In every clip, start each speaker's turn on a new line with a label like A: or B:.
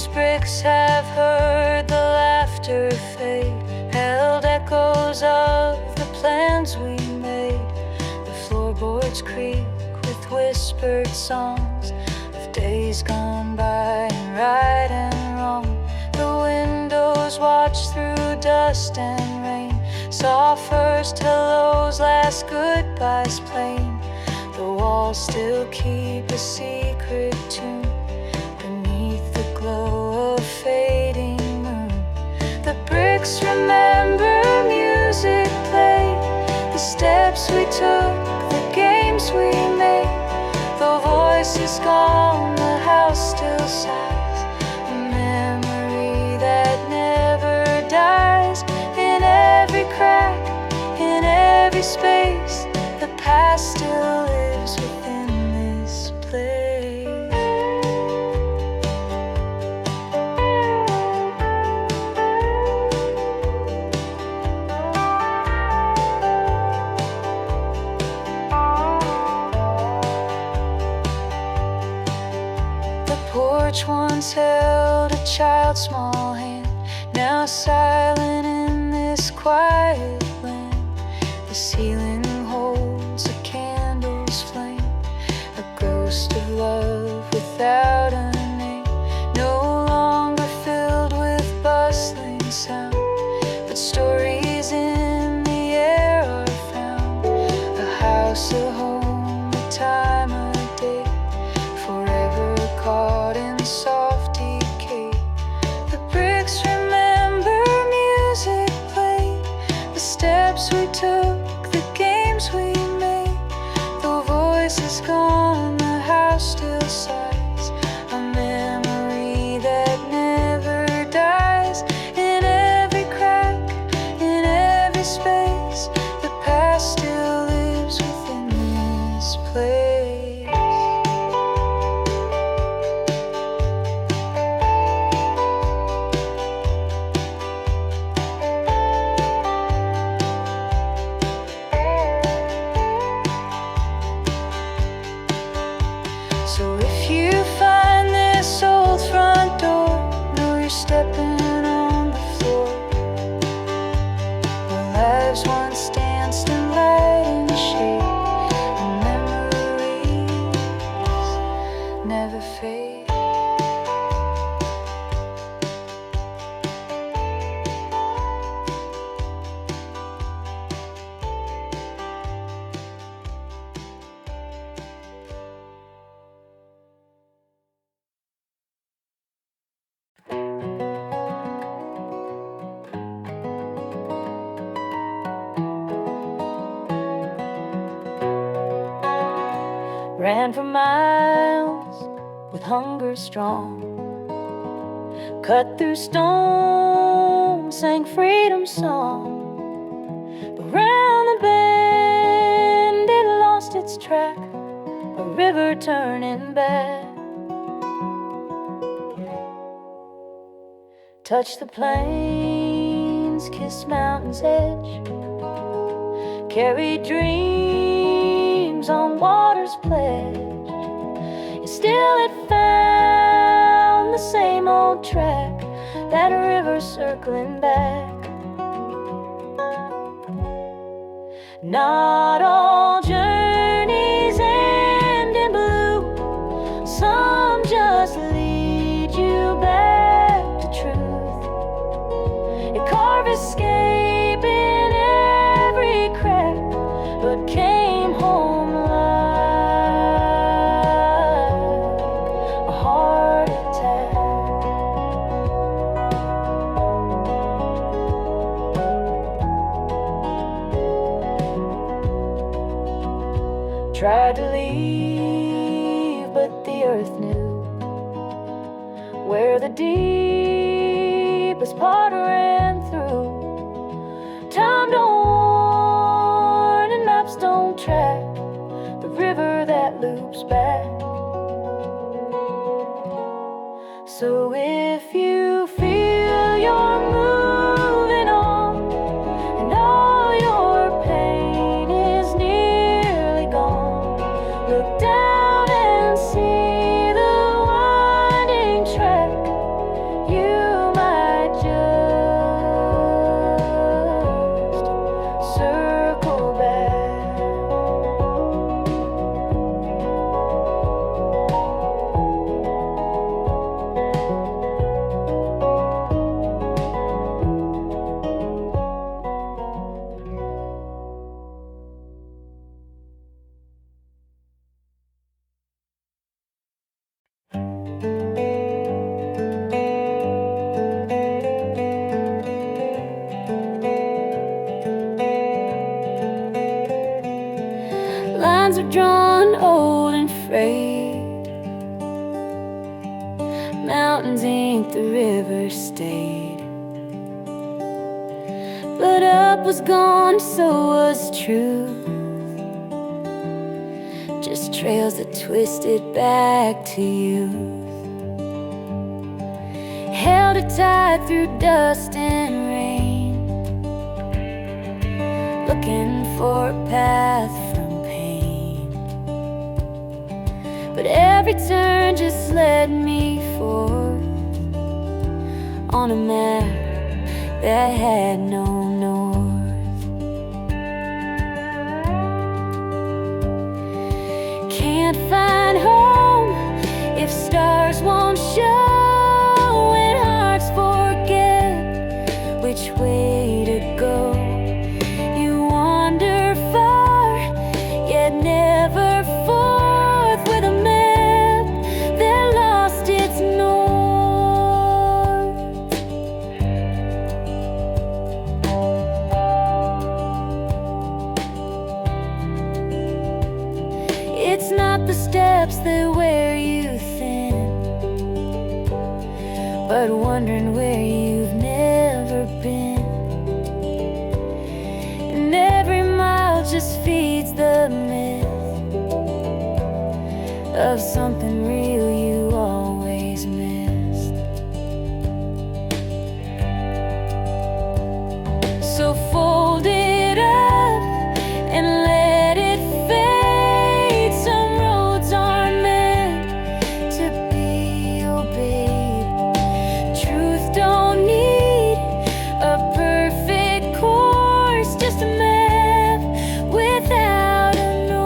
A: These bricks have heard the laughter fade, held echoes of the plans we made. The floorboards creak with whispered songs of days gone by and right and wrong. The windows watch through dust and rain, saw first hellos, last goodbyes plain. The walls still keep a secret tune beneath the glow of fading moon. The bricks remember music played, the steps we took, the games we made. The voice is gone, the house still sighs, a memory that never dies. In every crack, in every space, the past still lives within this place. The porch once held a child's small hand, now silent in this quiet land. The ceiling holds a candle's flame, a ghost of love without a name. No longer filled with bustling sound, but stories in the air are found. A house, a home, a time, a day, forever caught in soft decay. The bricks remember music played, the steps we took, the games we made. The voice is gone, the house still sighs, a memory that never dies. In every crack, in every space, the past still lives within this place. So if you find this old front door, know you're stepping on the floor. Our lives once danced in light and shade, and memories never fade. Ran for miles with hunger strong, cut through stone, sang freedom song. But round the bend it lost its track, a river turning back. Touched the plains, kissed mountain's edge, carried dreams on water's pledge. And still it found the same old track, that river circling back. Not all journeys end in blue, some just lead you back to truth. It carved escape in every crack, but came home like a heart attack. Tried to leave, but the earth knew where the deepest part ran through. Time don't warn and maps don't track the river that loops back. So if you feel you're moving on and all your pain is nearly gone, look down and see the winding track drawn, old and frayed. Mountains ain't the river stayed. But up was gone, so was truth. Just trails that twisted back to you. Held it tight through dust and rain, looking for a path from pain. But every turn just led me forward on a map that had no north. Can't find home if stars won't show, and hearts forget which way to go. You wander far, yet never forth with a map that lost its north. It's not the steps that wear you thin, but wondering where you've never been. And every mile just feeds the myth of something real you always missed. So fold it up and let it fade. Some roads aren't meant to be obeyed. Truth don't need a perfect course, just a map without a north.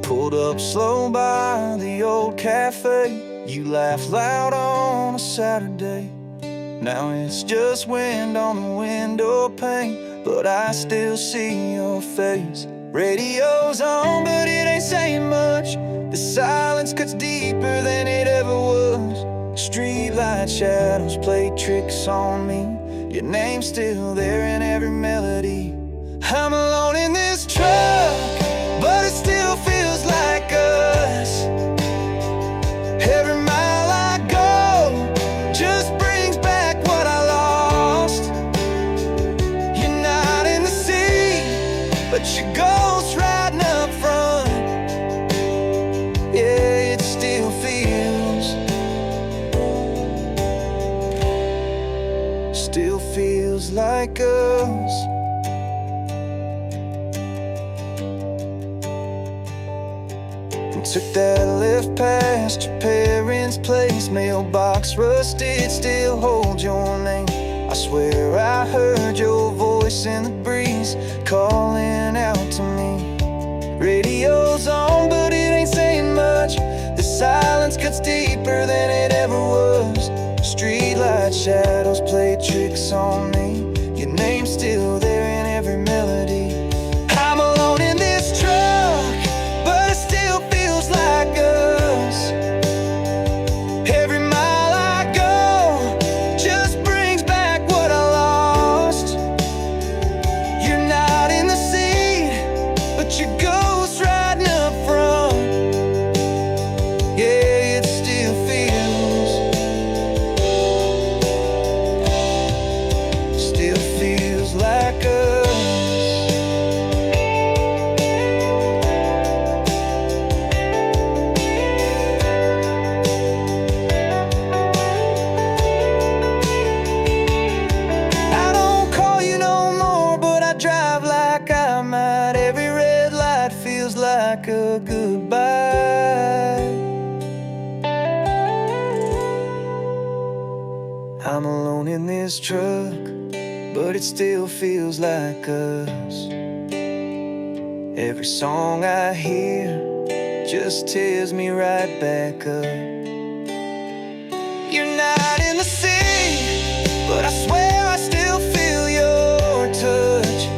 B: Pulled up slow by the old cafe. You laughed loud on a Saturday. Now it's just wind on the window pane, but I still see your face. Radio's on, but it ain't saying much. The silence cuts deeper than it ever was. Streetlight shadows play tricks on me. Your name's still there in every melody. I'm alone in this truck, but it still feels like us. Every mile I go just brings back what I lost. You're not in the sea, but your ghost riding up front. Yeah, it still feels like us. Took that left past your parents' place. Mailbox rusted, still hold your name. I swear I heard your voice in the breeze, calling out to me. Radio's on, but it ain't saying much. The silence cuts deeper than it ever was. Streetlight shadows play tricks on me. Your name's still there in every melody. I'm alone in this truck, but it still feels like us. Every mile I go just brings back what I lost. You're not in the seat, but your ghost riding up front. Yeah, it still feels like us. his truck, but it still feels like us. Every song I hear just tears me right back up. You're not in the sea, but I swear I still feel your touch.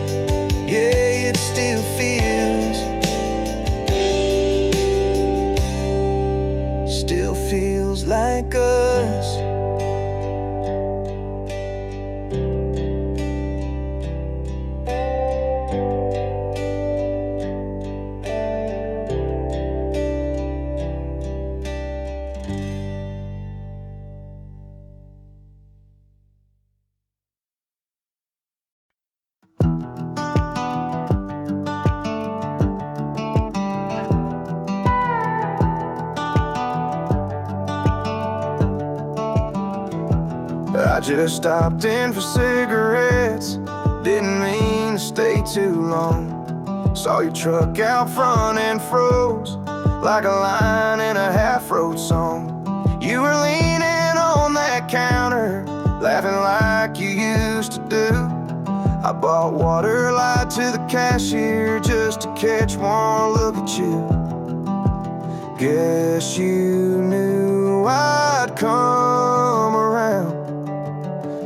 B: Yeah, it still feels like us. I just stopped in for cigarettes, didn't mean to stay too long. Saw your truck out front and froze like a line in a half-road song. You were leaning on that counter, laughing like you used to do. I bought water, lied to the cashier just to catch one look at you. Guess you knew I'd come around.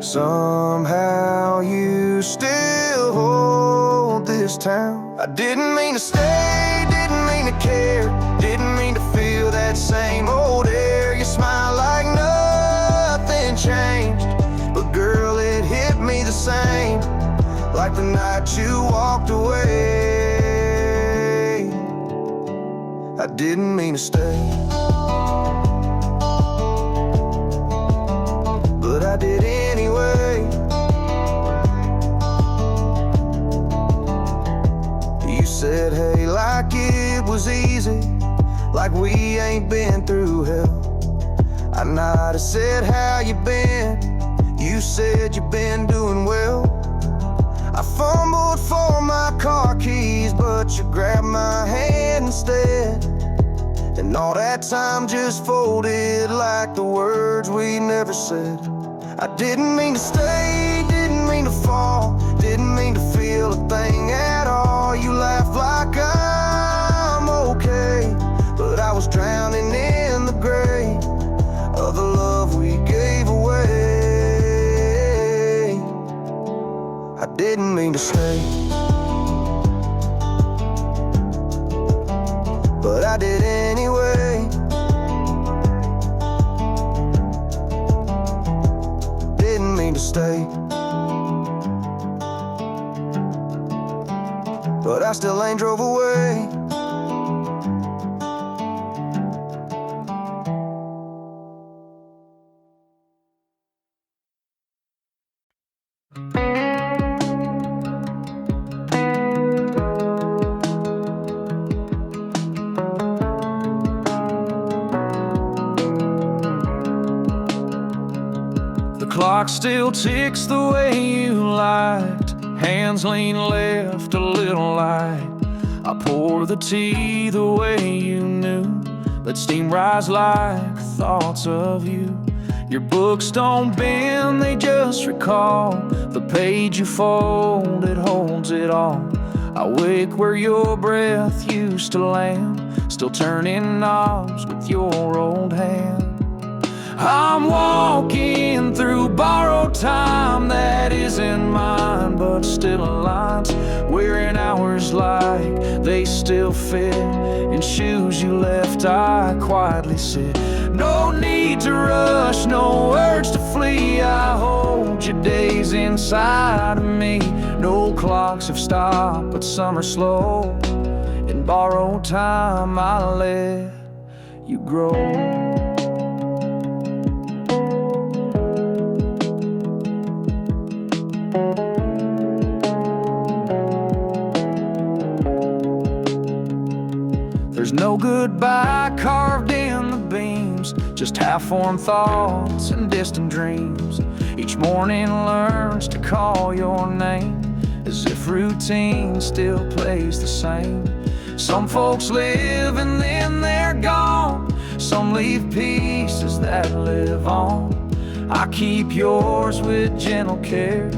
B: Somehow you still hold this town. I didn't mean to stay, didn't mean to care, didn't mean to feel that same old air. You smile like nothing changed, but girl, it hit me the same, like the night you walked away. I didn't mean to stay, but I did anyway. You said hey like it was easy, like we ain't been through hell. I nodded, said how you been. You said you've been doing well. I fumbled for my car keys, but you grabbed my hand instead. And all that time just folded like the words we never said. I didn't mean to stay, didn't mean to fall, didn't mean to feel a thing at all. You laughed like I'm okay, but I was drowning in the gray of the love we gave away. I didn't mean to stay, but I did anyway. Didn't mean to stay, but I still ain't drove away. The clock still ticks the way you liked. Hands lean left, a little light. I pour the tea the way you knew. Let steam rise like thoughts of you. Your books don't bend, they just recall the page you fold, it holds it all. I wake where your breath used to land, still turning knobs with your old hand. I'm walking through borrowed time that isn't mine, but still aligns. Wearing hours like they still fit in shoes you left, I quietly sit. No need to rush, no urge to flee. I hold your days inside of me. No clocks have stopped, but some are slow. In borrowed time, I let you grow. There's no goodbye carved in the beams, just half-formed thoughts and distant dreams. Each morning learns to call your name, as if routine still plays the same. Some folks live and then they're gone, some leave pieces that live on. I keep yours with gentle care,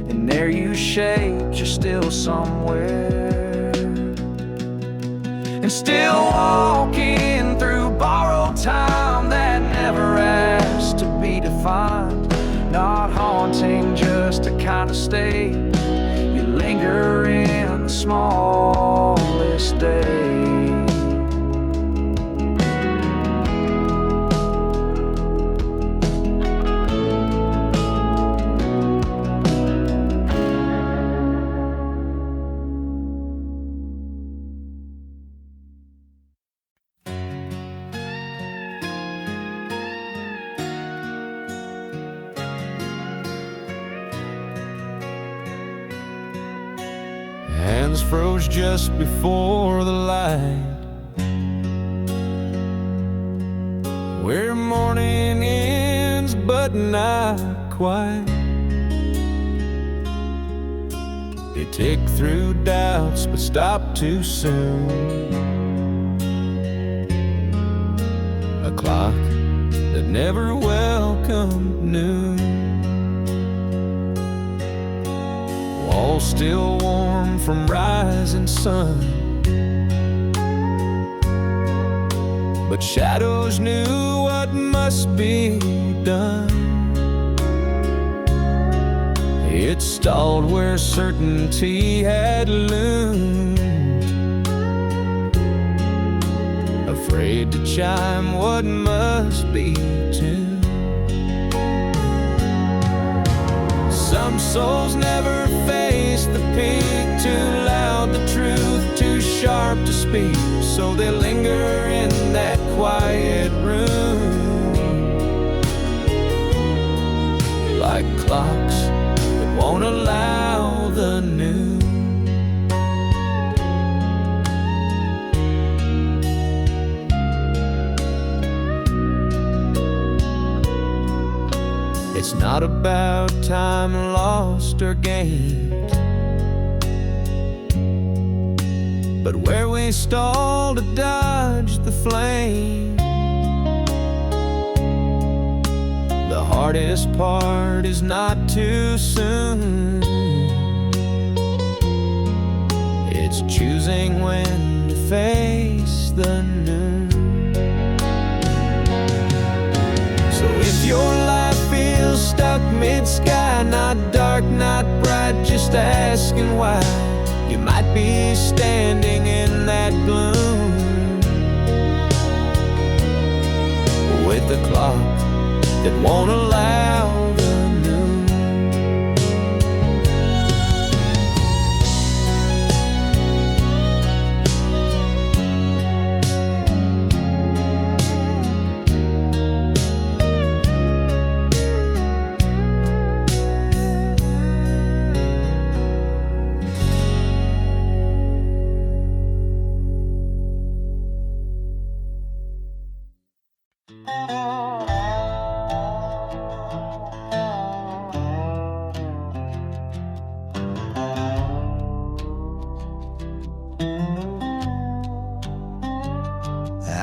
B: and there you shaped, you're still somewhere. And still walking through borrowed time that never asked to be defined. Not haunting, just a kind of state. You linger in the smallest day. Hands froze just before the light, where morning ends but not quite. They tick through doubts but stop too soon. A clock that never welcomed noon. Walls still warm from rising sun, but shadows knew what must be done. It stalled where certainty had loomed, afraid to chime what must be tuned. Some souls never face the peak, too loud the truth, too sharp to speak, so they linger in that quiet room, like clocks that won't allow the noon. It's not about time lost or gained, but where we stall to dodge the flame. The hardest part is not too soon. It's choosing when to face the noon. So if your life feels stuck mid-sky, not dark, not bright, just asking why, you might be standing in that gloom, with a clock that won't allow the noon.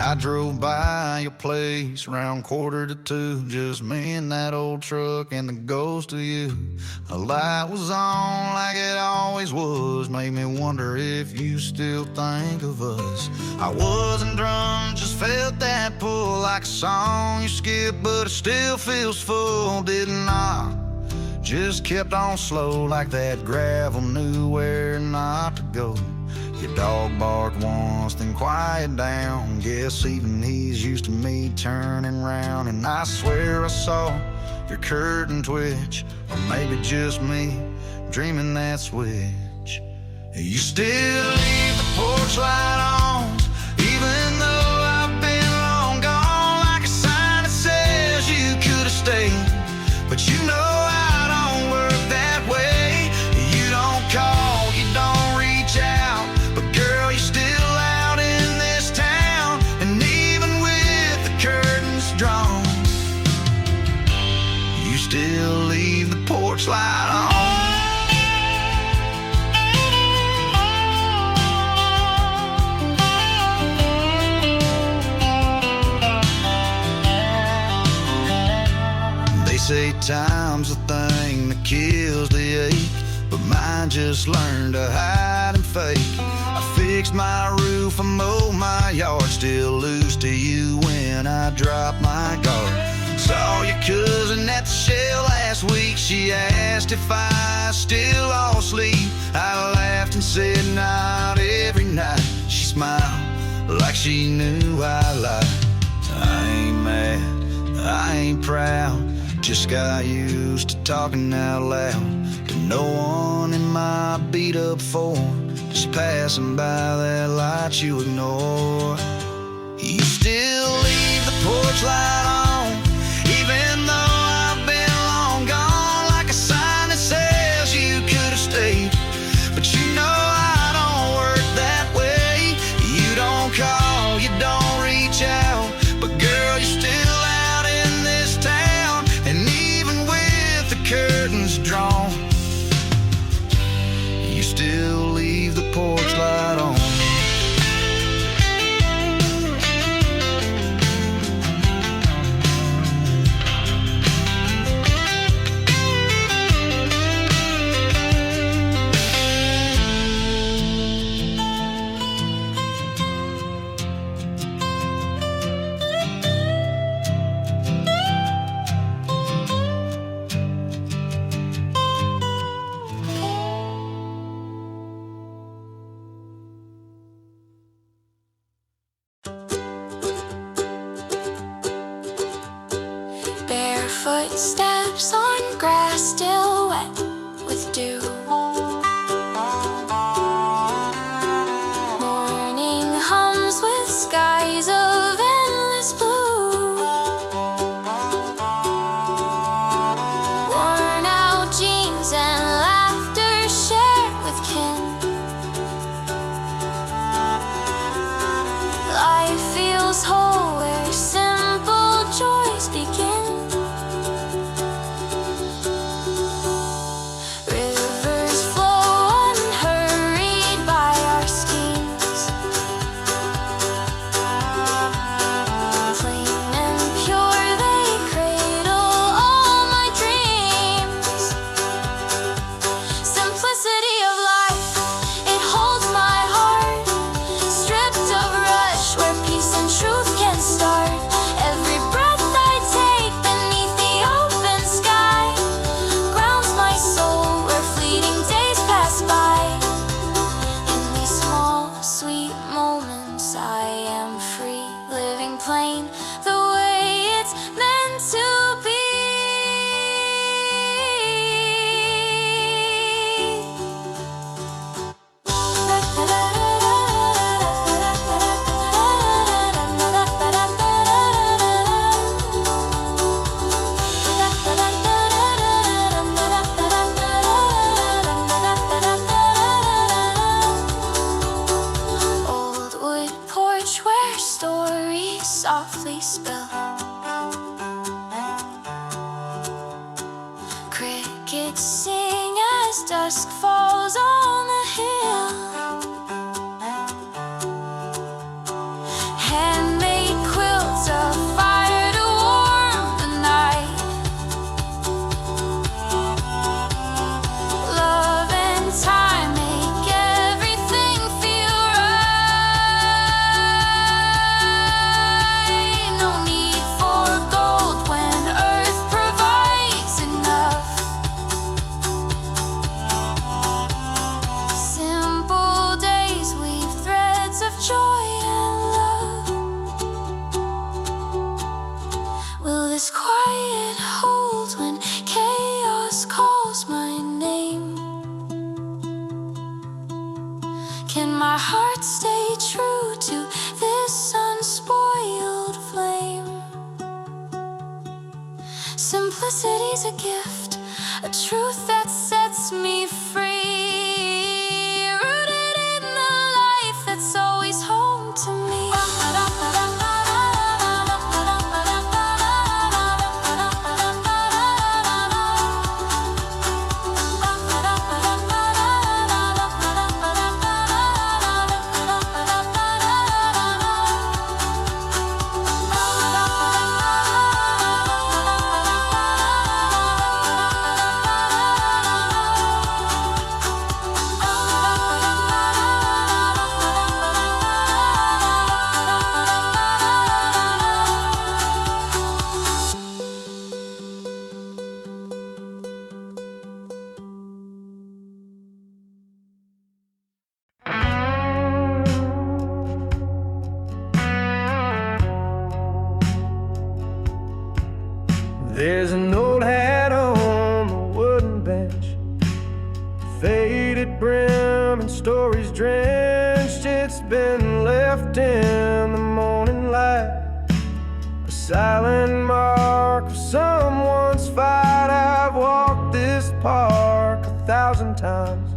C: I drove by your place around 1:45, just me and that old truck and the ghost of you. A light was on like it always was, made me wonder if you still think of us. I wasn't drunk, just felt that pull, like a song you skip, but it still feels full. Didn't I? Just kept on slow, like that gravel knew where not to go. Your dog barked once, then quiet down. Guess even he's used to me turning round. And I swear I saw your curtain twitch, or maybe just me dreaming that switch. You still leave the porch light on, even though I've been long gone, like a sign that says you could have stayed. But you know I don't work that way. You don't call, you don't reach out, but girl, you're still out in this town. And even with the curtains drawn, you still leave the porch light on. say time's the thing that kills the ache, but mine just learned to hide and fake. I fixed my roof, I mowed my yard, still lose to you when I drop my guard. Saw your cousin at the shell last week. She asked if I still all sleep. I laughed and said not every night. She smiled like she knew I lied. I ain't mad, I ain't proud, just got used to talking out loud to no one in my beat up form, just passing by that light you ignore. You still leave the porch light on, even though I've been long gone, like a sign that says you could have stayed. But you know I don't work that way. You don't call, you don't reach out, but girl, you're still out in this town. And even with the curtains drawn, you still leave the porch light on.
A: Footsteps on grass still wet with dew. Morning hums with skies of endless blue. Worn out jeans and laughter shared with kin. Life feels whole where simple joys begin. Softly spill. Crickets sing as dusk falls on the hill. Handmade quilts of fire to warm the night. Love and time make everything feel right. No need for gold when earth provides enough. Simple days weave threads of joy and love. Will this quiet hold when chaos calls my name? Can my heart stay true to this unspoiled flame? Simplicity's a gift, a truth that sets me free, rooted in the life that's always home to me.
D: faded brim and stories drenched. It's been left in the morning light, a silent mark of someone's fight. I've walked this park 1,000 times,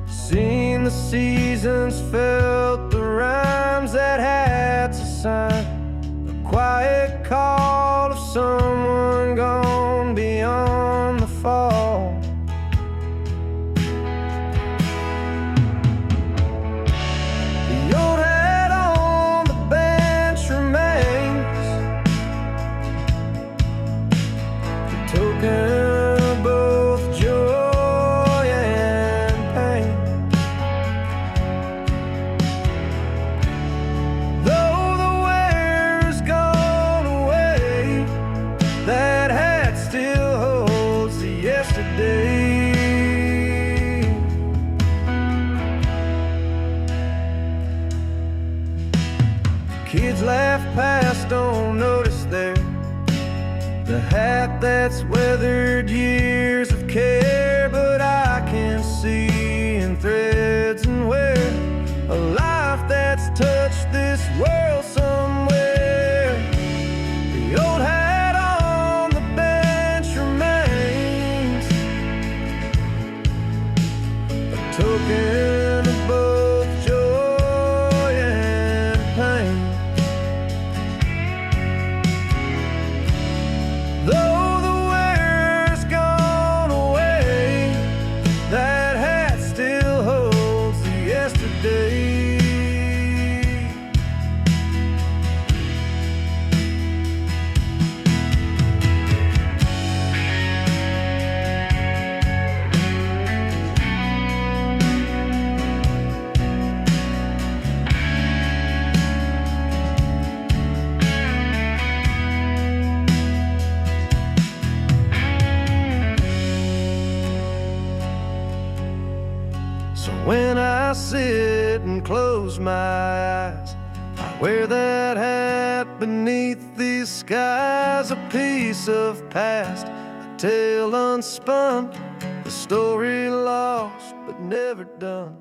D: seen the seasons, felt the rhymes that had to sign, a quiet call of someone gone beyond the fall. The old hat on the bench remains, the token of both joy and pain. Though the wear's gone away, that hat still holds the yesterday. Kids laugh past, don't notice there, the hat that's weathered years of care. But I can see in threads and wear a life that's touched this world somewhere. The old hat on the bench remains, a token of both joy and pain. Though the wear's gone away, that hat still holds the yesterday. So when I sit and close my eyes, I wear that hat beneath these skies, a piece of past, a tale unspun, the story lost but never done.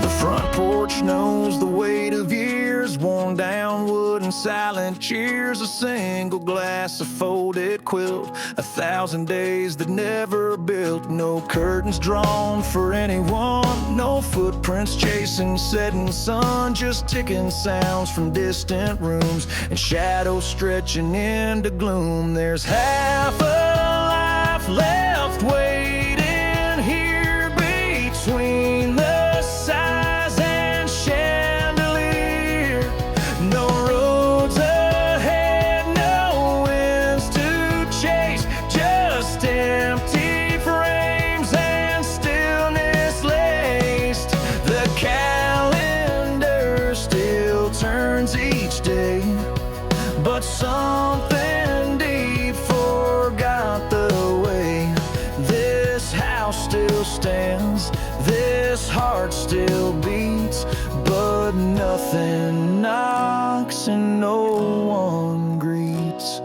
B: The front porch knows the weight of years, worn down wood and silent cheers, a single glass of folded quilt, 1,000 days that never built. No curtains drawn for anyone, no footprints chasing setting sun, just ticking sounds from distant rooms and shadows stretching into gloom. There's half a life left waiting here between the sighs and chandelier. No roads ahead, no winds to chase, just empty frames and stillness laced. The calendar still turns each day, but something deep forgot the way. This house still stands, this heart still beats, but nothing knocks and no one greets.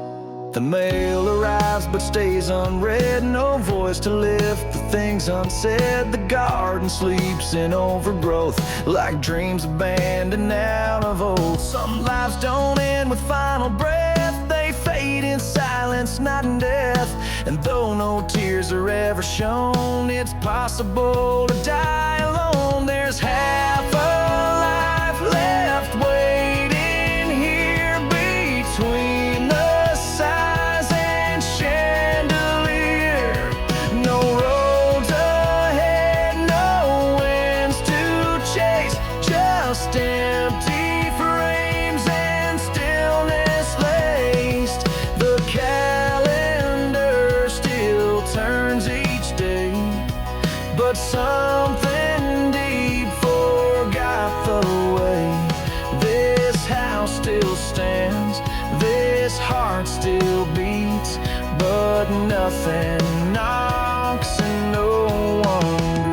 B: The mail arrives but stays unread, no voice to lift the things unsaid. The garden sleeps in overgrowth, like dreams abandoned out of old. Some lives don't end with final breath, they fade in silence, not in death. And though no tears are ever shown, it's possible to die alone. There's half a life left waiting here between the sighs and chandelier. No roads ahead, no winds to chase, just empty frames and stillness laced. The calendar still turns each day, but something deep forgot the way. This house still stands, this heart still beats, but nothing knocks and no one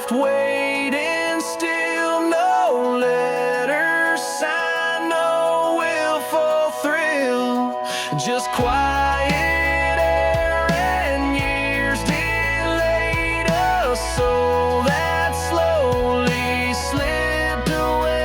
B: left waiting still. No letters signed, no willful thrill, just quiet air and years delayed. A soul that slowly slipped away.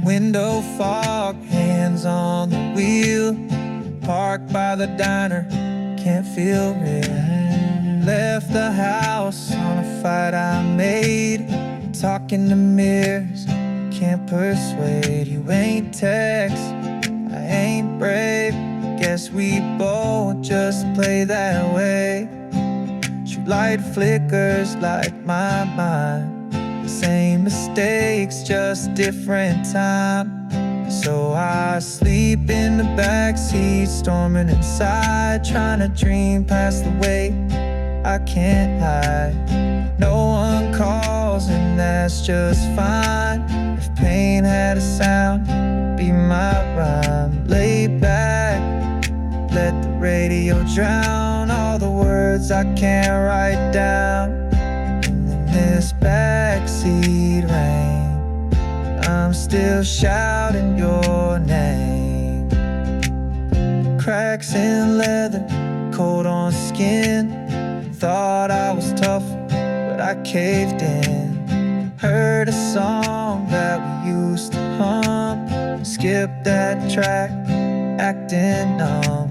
E: Window fog, hands on the wheel. Parked by the diner, can't feel real. Left the house on a fight I made. Talking to mirrors, can't persuade. You ain't text, I ain't brave. Guess we both just play that way. Shoot light flickers like my mind. Same mistakes, just different time. So I sleep in the backseat, storming inside, trying to dream past the weight I can't hide. No one calls and that's just fine. If pain had a sound, it'd be my rhyme. Lay back, let the radio drown all the words I can't write down. This backseat rain, I'm still shouting your name. Cracks in leather, cold on skin. Thought I was tough, but I caved in. Heard a song that we used to hum. Skipped that track, acting numb.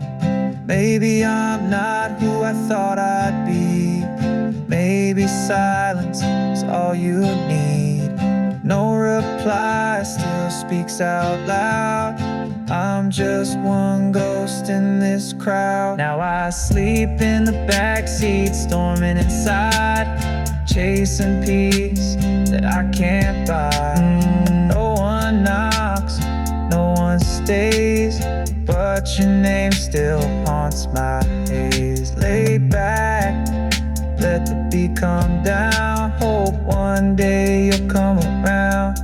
E: Maybe I'm not who I thought I'd be. Maybe silence is all you need. No reply still speaks out loud. I'm just one ghost in this crowd. Now I sleep in the backseat, storming inside, chasing peace that I can't buy. No one knocks, no one stays, but your name still haunts my haze. Lay back, let the beat come down. Hope one day you'll come around.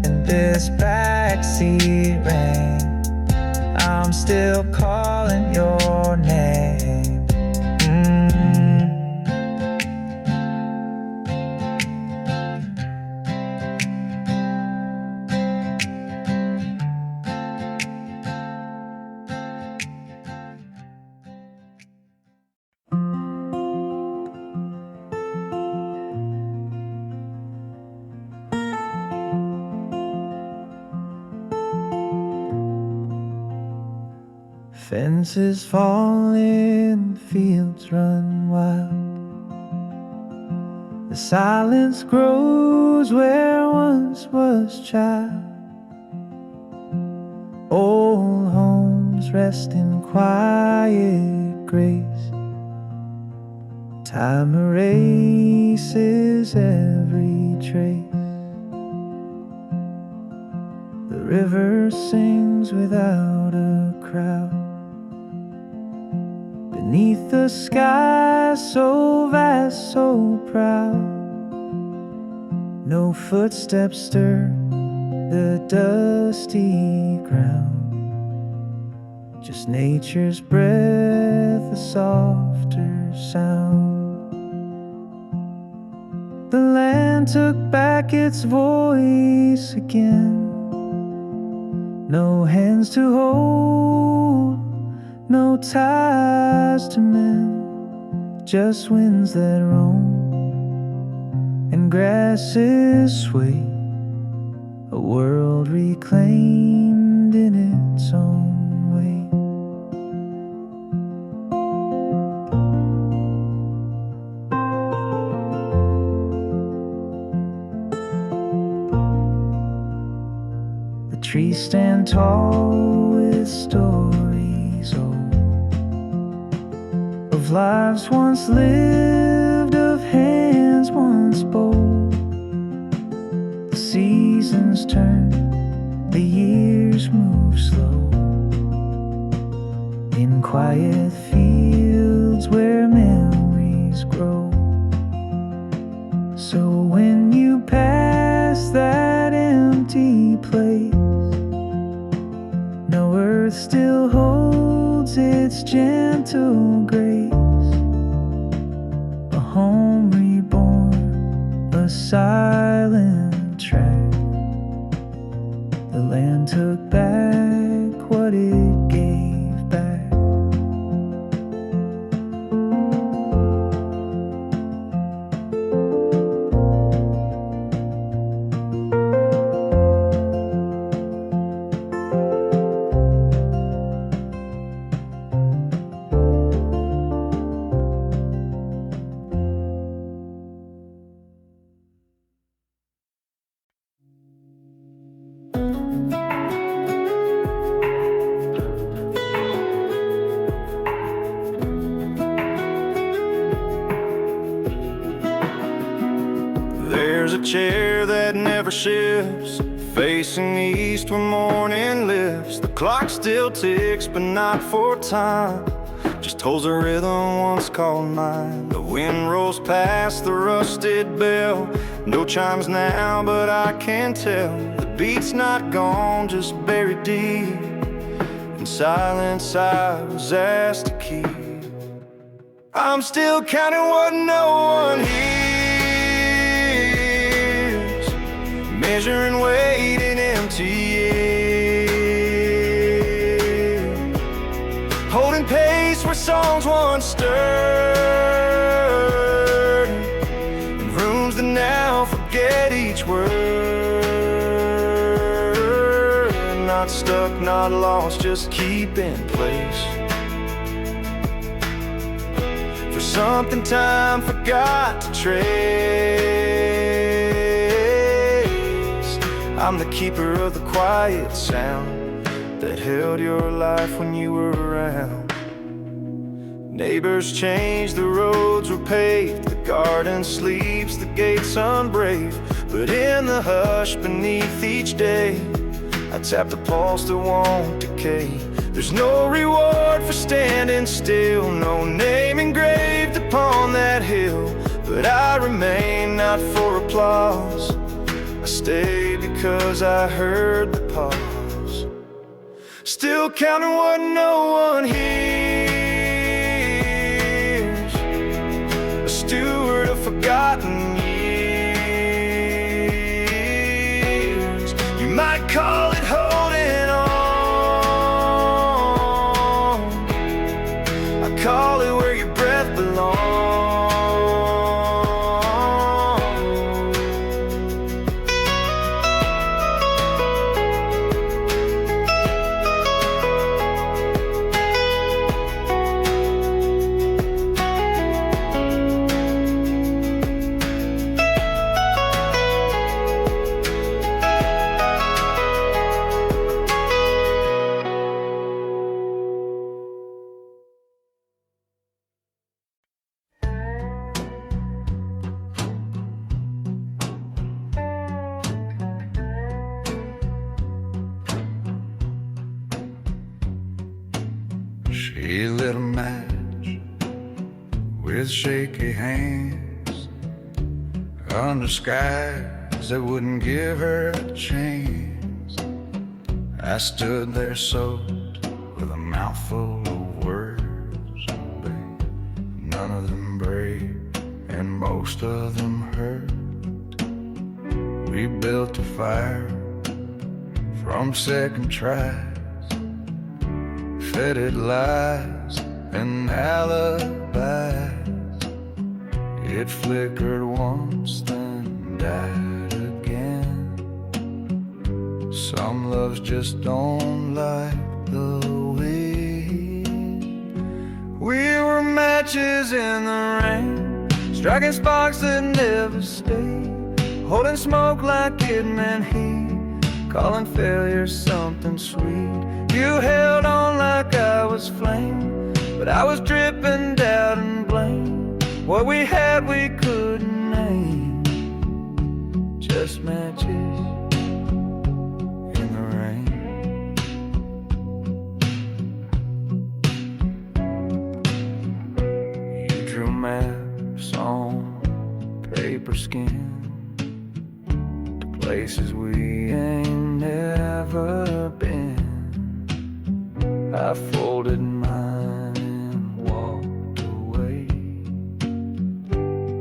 E: In this backseat rain, I'm still calling your name. Fences falling, fields run wild. The silence grows where once was child. Old homes rest in quiet grace. Time erases every trace. The river sings without a crowd. Beneath the sky so vast, so proud, no footsteps stir the dusty ground. Just nature's breath, a softer sound. The land took back its voice again. No hands to hold, no ties to mend, just winds that roam and grasses sway. A world reclaimed in its own way. The trees stand tall with stories old. of lives once lived, of hands once bold. The seasons turn, the years move slow, in quiet fields where memories grow. So when you pass that empty place, no earth still holds its gentle grace. A home reborn, a silent track. The land took back what it gave back.
B: There's a chair that never shifts, facing east where morning lifts. The clock still ticks, but not for time, just holds a rhythm once called mine. The wind rolls past the rusted bell, no chimes now, but I can tell the beat's not gone, just buried deep in silence I was asked to keep. I'm still counting what no one hears, measuring weight in empty air, holding pace where songs once stirred, in rooms that now forget each word. Not stuck, not lost, just keep in place for something time forgot to trace. I'm the keeper of the quiet sound that held your life when you were around. Neighbors changed, the roads were paved, the garden sleeps, the gates unbraved. But in the hush beneath each day, I tap the pulse that won't decay. There's no reward for standing still, no name engraved upon that hill. But I remain not for applause, I stay because I heard the pause. Still counting what no one hears, a steward of forgotten years. You might call it holding on, I call it where your breath belongs.
C: She lit a match with shaky hands under skies that wouldn't give her a chance. I stood there soaked with a mouthful of words, babe, none of them brave and most of them hurt. We built a fire from second tries, fed it lies and alibis. It flickered once, then died again. Some loves just don't like the wind. We were matches in the rain, striking sparks that never stayed, holding smoke like it meant heat, calling failure something sweet. You held on like I was flame, but I was dripping down
B: What we had we couldn't name, just matches in the rain. You drew maps on paper skin to places we ain't never been. I folded mine and walked away.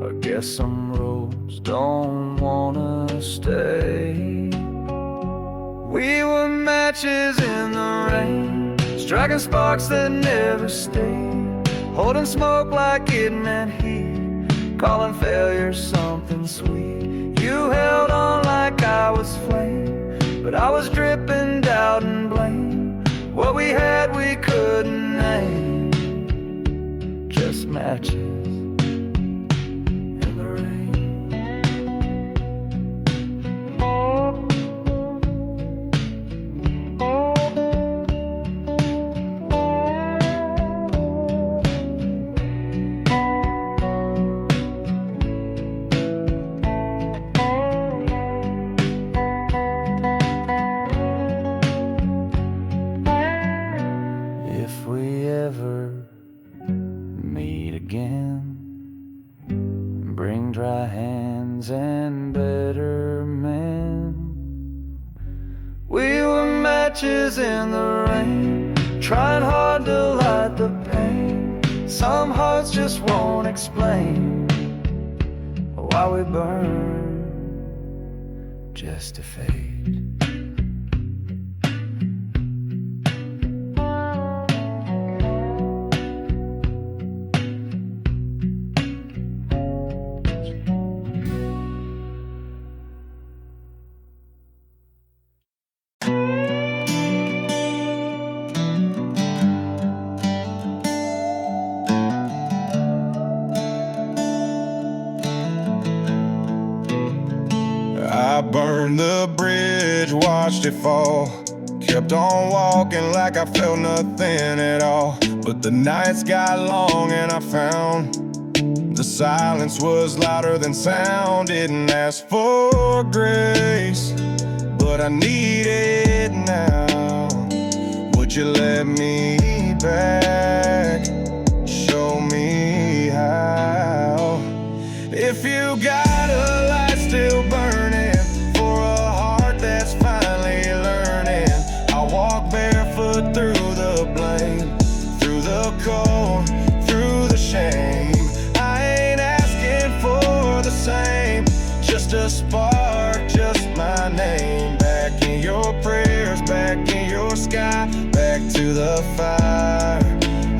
B: I guess some roads don't wanna stay. We were matches in the rain, striking sparks that never stayed, holding smoke like it meant heat, calling failure something sweet. You held on like I was flame, but I was dripping doubt and blame. What we had we couldn't name, just matches in the rain. Bring dry hands and better men. We were matches in the rain, trying hard to light the pain. Some hearts just won't explain why we burn just to fade.
F: I burned the bridge, watched it fall, kept on walking like I felt nothing at all. But the nights got long and I found the silence was louder than sound. Didn't ask for grace, but I need it now. Would you let me back? Show me how. If you got a light still burning for a heart that's finally learning, I'll walk barefoot through the blame, through the cold, through the shame. I ain't asking for the same, just a spark, just my name. Back in your prayers, back in your sky, back to the fire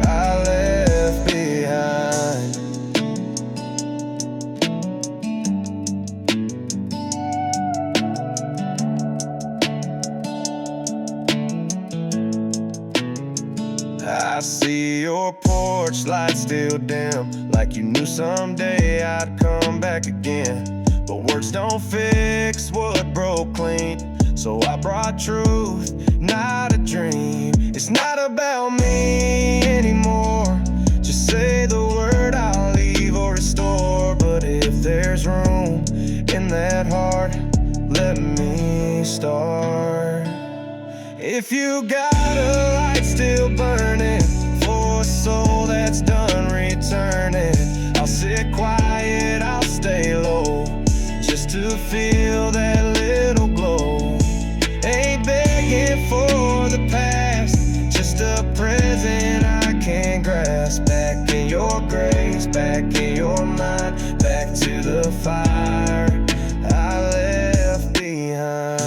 F: I left behind. I see your porch light still dim, like you knew someday I'd come back again. But words don't fix what broke clean, so I brought truth, not a dream. It's not about me anymore, just say the word, I'll leave or restore. But if there's room in that heart, let me start. If you got a light still burning for a soul that's done returning, I'll sit quiet, I'll stay low, just to feel that little glow. Ain't begging for the past, just a present I can grasp. Back in your grace, back in your mind, back to the fire I left behind.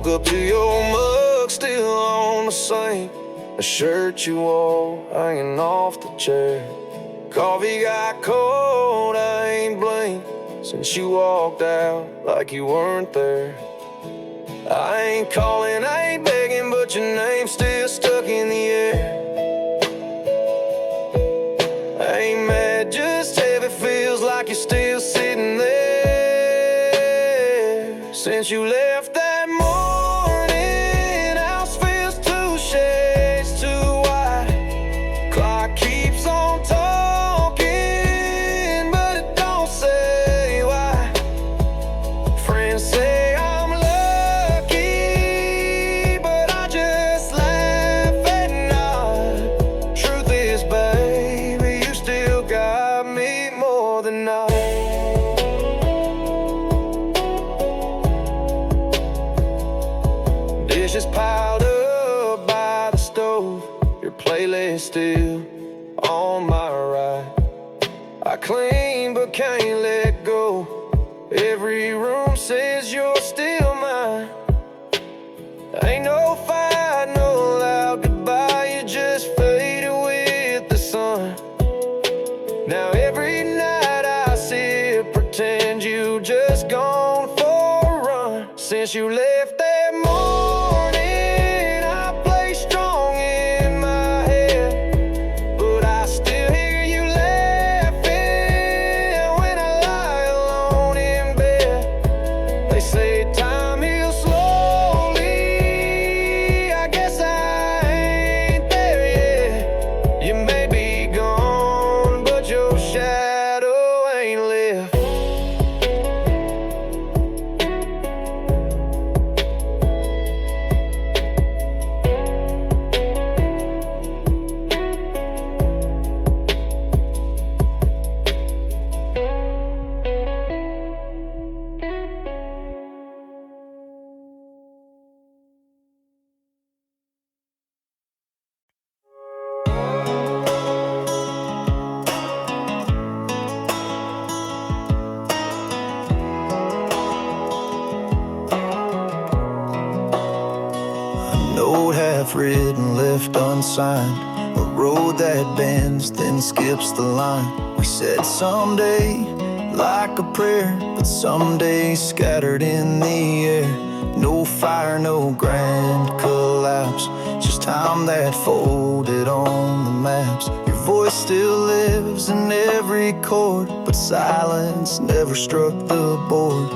F: Up to your mug still on the sink, a shirt you wore hanging off the chair. Coffee got cold, I ain't blinked since you walked out like you weren't there. I ain't calling, I ain't begging, but your name's still stuck in the air. I ain't mad, just heavy, feels like you're still sitting there. Since you left that morning, house feels 2 shades too wide. Clock keeps on talking, but it don't say why. Friends say I'm lucky, but I just laugh at night. Truth is, baby, you still got me more than I. Dishes piled up by the stove, your playlist still on my right. I clean but can't let go. Every room says you're still mine. Ain't no fight, no loud goodbye, you just faded with the sun. Now every night I sit, pretend you just gone for a run. Since you left that morning, I play strong in my head, but I still hear you laughing when I lie alone in bed. They say time heals slowly, I guess I ain't there yet. You may be gone, but your shadow ain't left.
B: Note half-written, left unsigned. A road that bends, then skips the line. We said someday, like a prayer, but someday scattered in the air. No fire, no grand collapse, just time that folded on the maps. Your voice still lives in every chord, but silence never struck the board.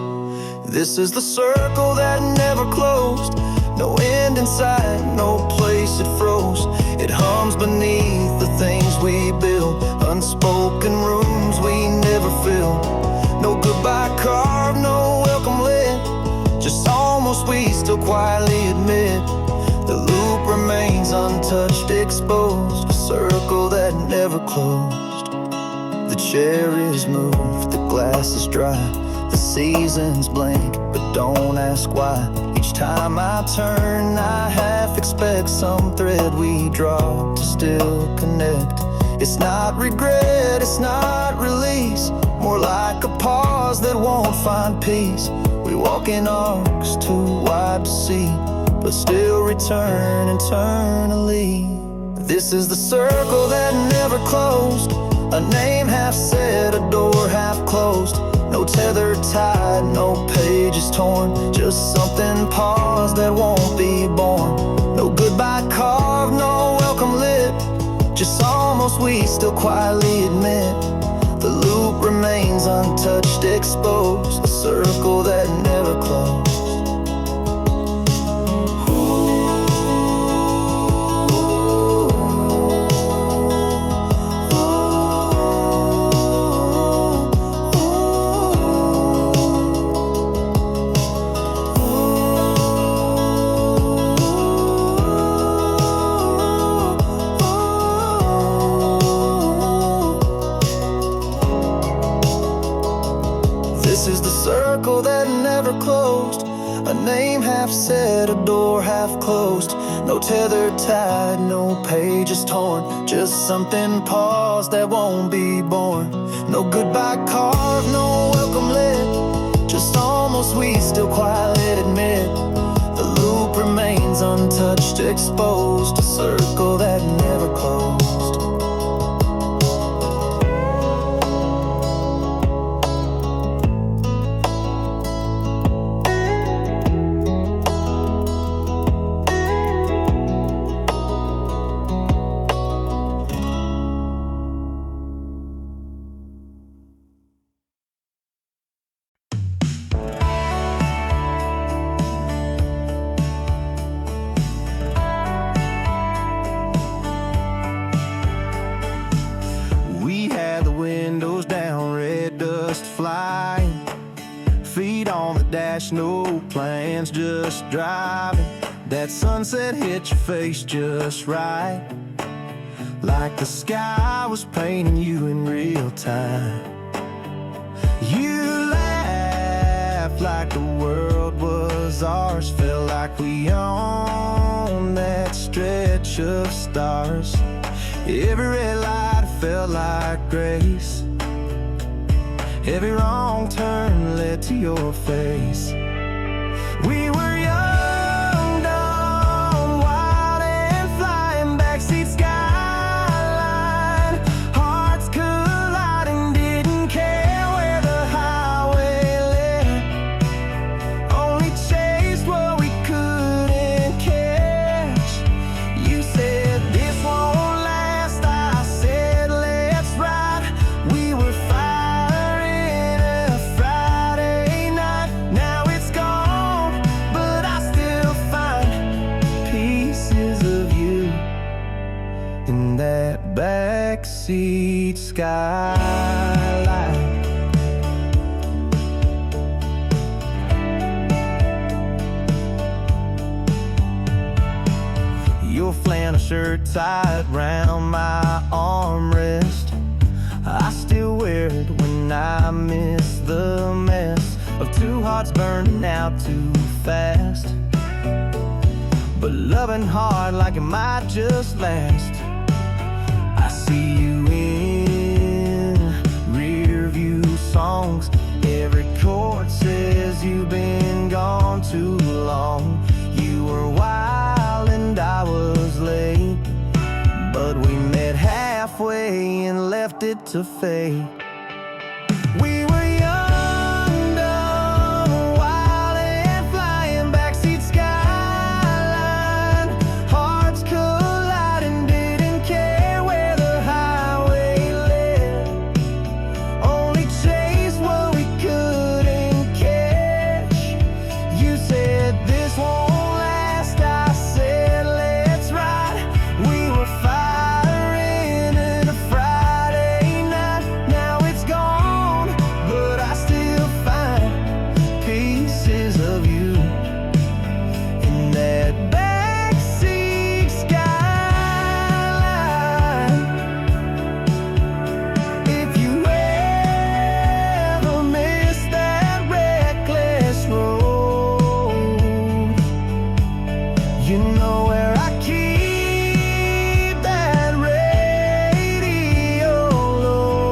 B: This is the circle that never closed. No end in sight, no place it froze. It hums beneath the things we build, unspoken rooms we never fill. No goodbye carved, no welcome lit, just almost we still quietly admit. The loop remains untouched, exposed, a circle that never closed. The chair is moved, the glass is dry, the seasons blink, but don't ask why. Each time I turn, I half expect some thread we drop to still connect. It's not regret, it's not release, more like a pause that won't find peace. We walk in arcs too wide to see, but still return internally. This is the circle that never closed, a name half said, a door half closed. No tether tied, no pages torn, just something paused that won't be born. No goodbye carved, no welcome lit, just almost we still quietly admit. The loop remains untouched, exposed, a circle that never closed. Circle that never closed, a name half said, a door half closed. No tether tied, no pages torn, just something paused that won't be born. No goodbye carved, no welcome lit, just almost we still quietly admit. The loop remains untouched, exposed, a circle that never closed.
D: just flying. Feet on the dash, no plans, just driving. That sunset hit your face just right, like the sky was painting you in real time. You laughed like the world was ours, felt like we owned that stretch of stars. Every red light felt like grace. Every wrong turn led to your face. We were young, dumb, wild and flying, backseat skyline, hearts colliding, didn't care where the highway led, only chased what we couldn't catch. You said this won't last, I said let's ride. We were firing a Friday night. Now it's gone, but I still find pieces of you in that backseat skylight. Your flannel shirt tied round my armrest, I still wear it when I miss the mess of two hearts burning out too fast, but loving hard like it might just last. I see you in rear view songs. Every chord says you've been gone too long. You were wild and I was late, but we met halfway and left it to fate. We were young, dumb, wild and flying, backseat skyline, hearts colliding, didn't care where the highway led, only chased what we couldn't catch. You said this won't last, I said let's ride. We were firing in a Friday night. Now it's gone, but I still find pieces of you in that backseat skyline. If you ever miss that reckless road, you know where I keep that radio low.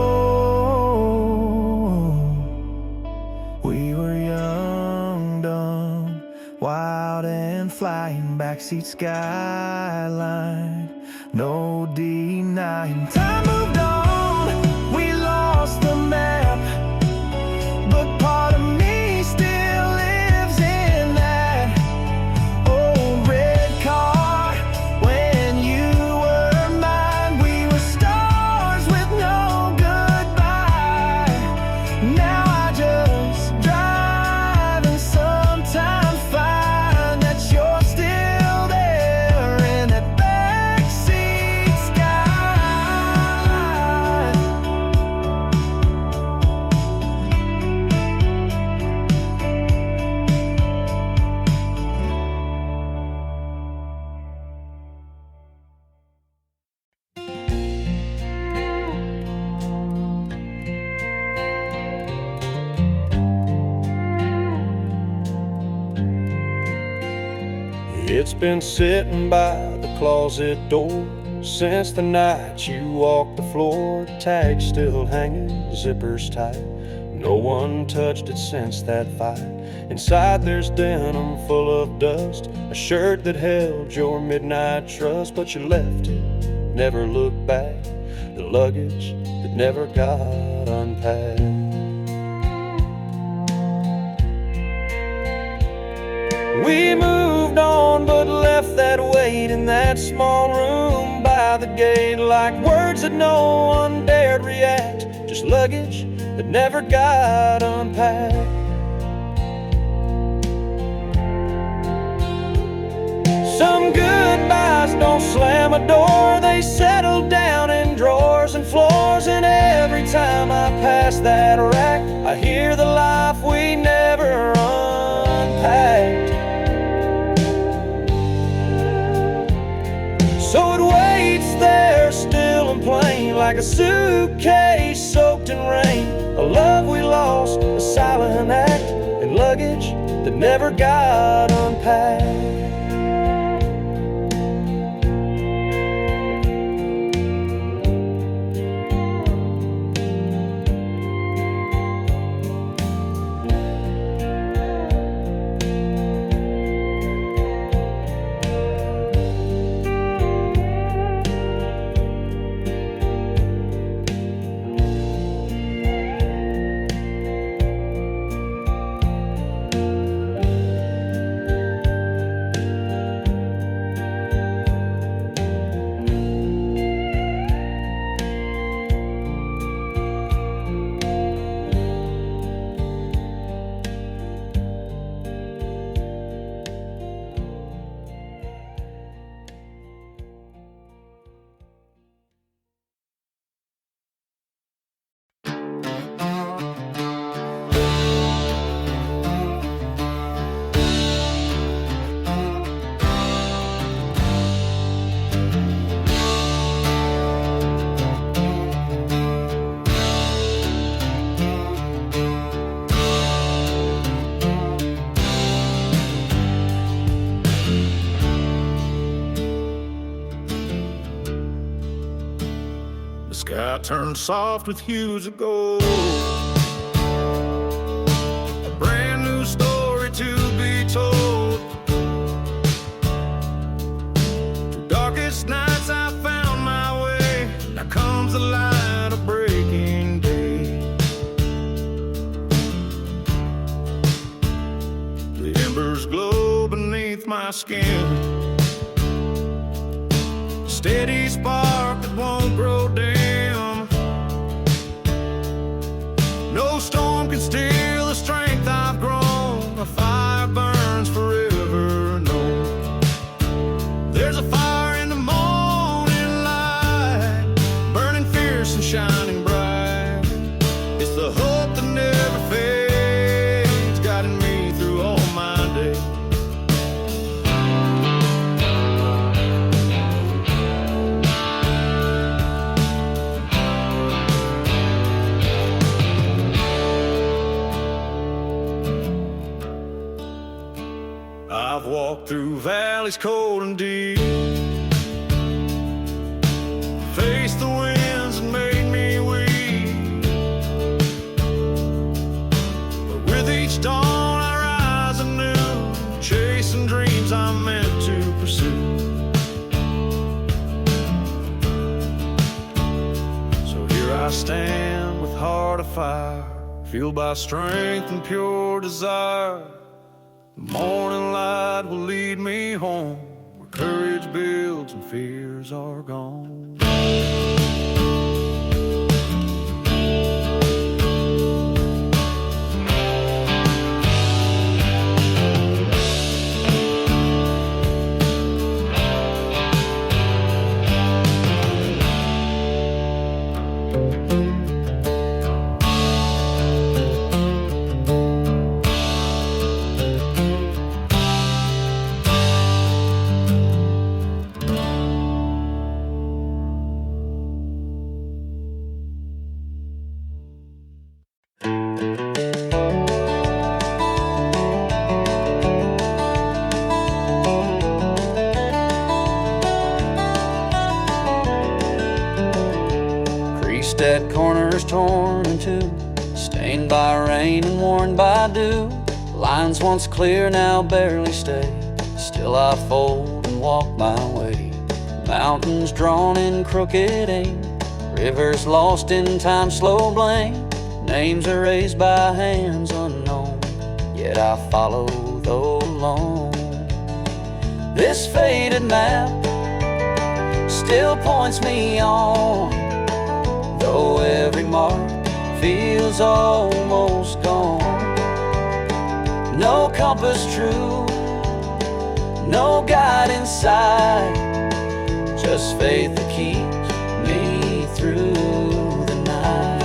D: We were young, dumb, wild and flying, backseat skyline, no denying. Time moved on, we lost the map, but part of me still lives in that old red car. When you were mine, we were stars with no goodbye. Now I just drive and sometimes find that you're still there in that backseat skyline.
F: It's been sitting by the closet door since the night you walked the floor. Tags still hanging, zippers tight. No one touched it since that fight. Inside there's denim full of dust, a shirt that held your midnight trust, but you left it, never looked back. The luggage that never got unpacked. We moved on, but left that weight in that small room by the gate, like words that no one dared react, just luggage that never got unpacked. Some goodbyes don't slam a door, they settle down in drawers and floors, and every time I pass that rack,
D: like a suitcase soaked in rain. A love we lost, a silent act, and luggage that never got unpacked.
C: The sky turned soft with hues of gold. A brand new story to be told. Through darkest nights I found my way. Now comes the light of breaking day. The embers glow beneath my skin. Steady spark that won't grow dim. No storm can steal the strength I've grown. A fire burns forever, no. There's a fire in the morning light, burning fierce and shining bright. It's the hope that never fades, guiding me through all my days. I've walked through valleys cold and deep, faced the winds that made me weak. But with each dawn I rise anew, chasing dreams I'm meant to pursue. So here I stand with heart afire, fueled by strength and pure desire. The morning light will lead me home, where courage builds and fears are gone.
A: That corner's torn in two, stained by rain and worn by dew. Lines once clear now barely stay, still I fold and walk my way. Mountains drawn in crooked aim, rivers lost in time's slow blame. Names erased by hands unknown, yet I follow though alone. This faded map still points me on, though every mark feels almost gone. No compass true, no guide in sight, just faith that keeps me through the night.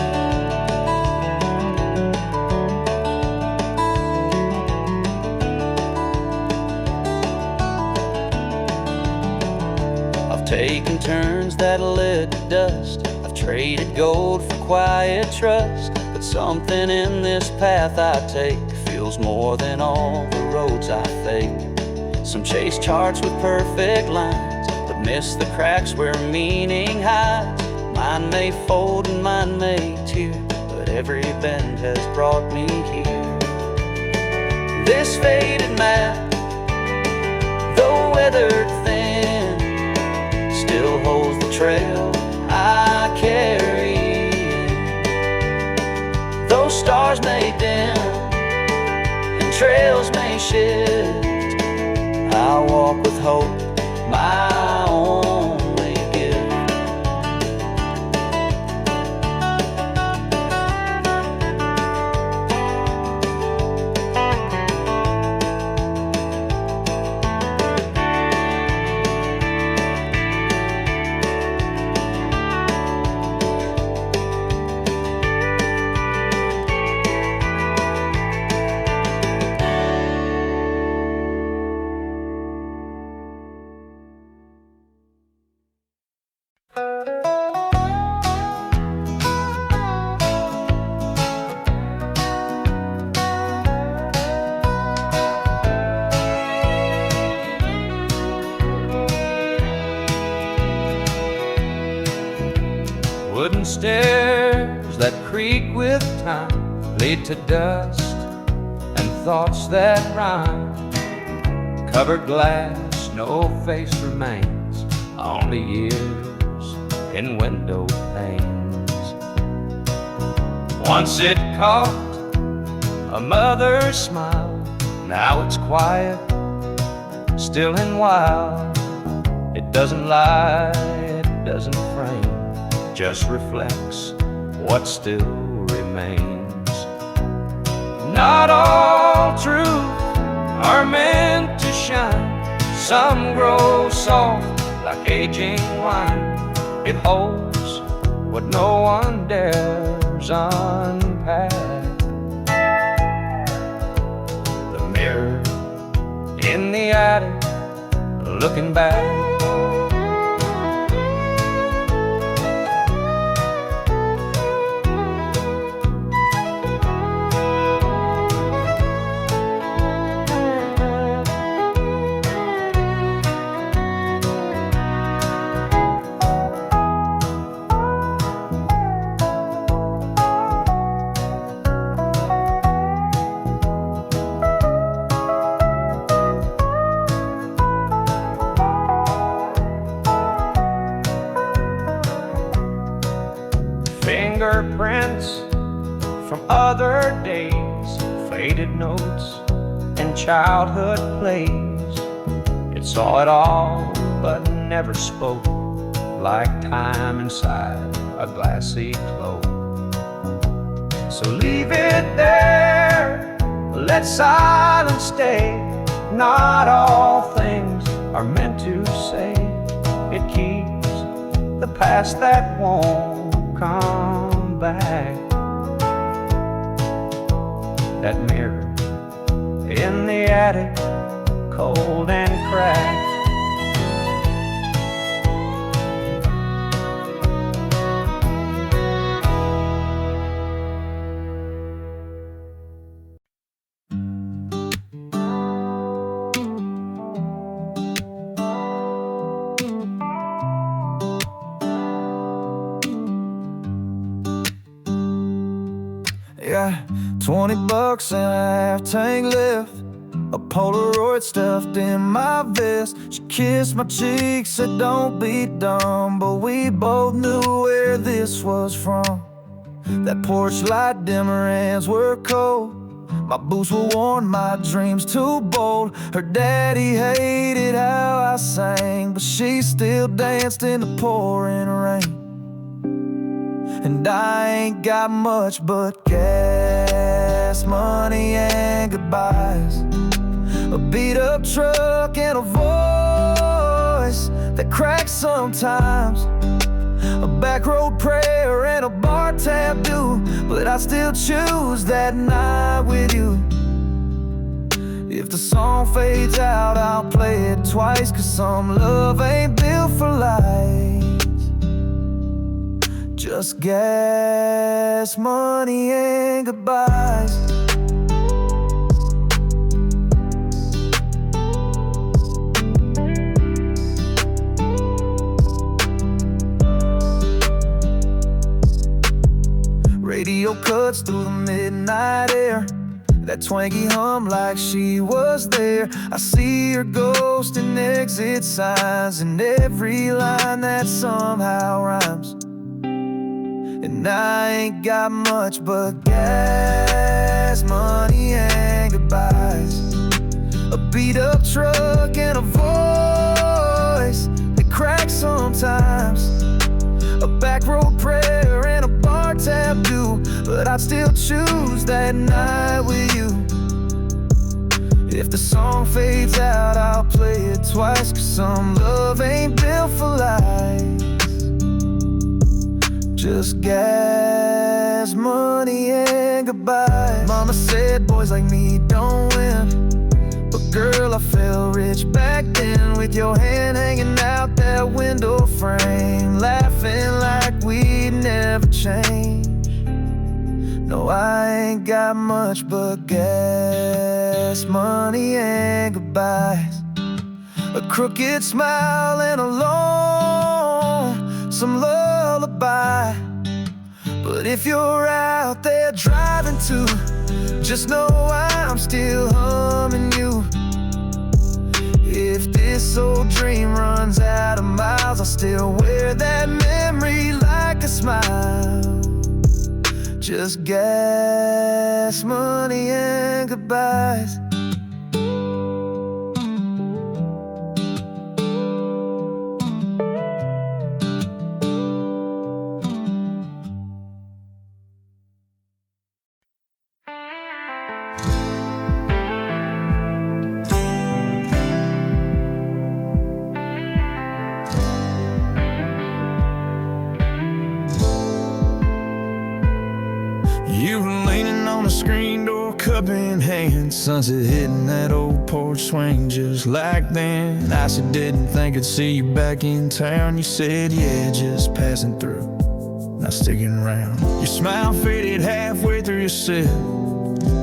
A: I've taken turns that led to dust,
G: traded gold for quiet trust, but something in this path I take feels more than all the roads I fake. Some chase charts with perfect lines, but miss the cracks where meaning hides. Mine may fold and mine may tear, but every bend has brought me here. This faded map, though weathered thin, still holds the trail I carry. Those stars may dim and trails may shift, I'll walk with hope, my only gift.
E: Wooden stairs that creak with time lead to dust and thoughts that rhyme. Covered glass, no face remains, only years in window panes. Once it caught a mother's smile, now it's quiet, still and wild. It doesn't lie, it doesn't frame, just reflects what still remains. Not all truth are meant to shine. Some grow soft like aging wine. It holds what no one dares unpack. The mirror in the attic, looking back. Fingerprints from other days, faded notes and childhood plays. It saw it all but never spoke, like time inside a glassy cloak. So leave it there, let silence stay. Not all things are meant to say. It keeps the past that won't come back. That mirror in the attic, cold and cracked.
B: Yeah, 20 bucks and a half tank left, a Polaroid stuffed in my vest. She kissed my cheek, said don't be dumb, but we both knew where this was from. That porch light dimmer hands were cold, my boots were worn, my dreams too bold. Her daddy hated how I sang, but she still danced in the pouring rain. And I ain't got much but gas money and goodbyes, a beat-up truck and a voice that cracks sometimes, a back road prayer and a bar tab due. But I still choose that night with you. If the song fades out, I'll play it twice, 'cause some love ain't built for lights, Just gas, money, and goodbyes. Radio cuts through the midnight air, that twangy hum like she was there. I see her ghost in exit signs, and every line that somehow rhymes. And I ain't got much but gas, money, and goodbyes. A beat up truck and a voice that cracks sometimes. A back road prayer and a bar tab do, but I'd still choose that night with you. If the song fades out, I'll play it twice, 'cause some love ain't built for life. Just gas, money, and goodbye. Mama said boys like me don't win, but girl, I felt rich back then, with your hand hanging out that window frame, laughing like we'd never change. No, I ain't got much but gas, money, and goodbyes. A crooked smile and a lonesome lullaby. But if you're out there driving too, just know I'm still humming you. If this old dream runs out of miles, I'll still wear that memory like a smile. Just gas, money, and goodbyes. You were leaning on the screen door, cup in hand, sunset hitting that old porch swing just like then. I said, didn't think I'd see you back in town. You said, yeah, just passing through, not sticking around. Your smile faded halfway through your sip.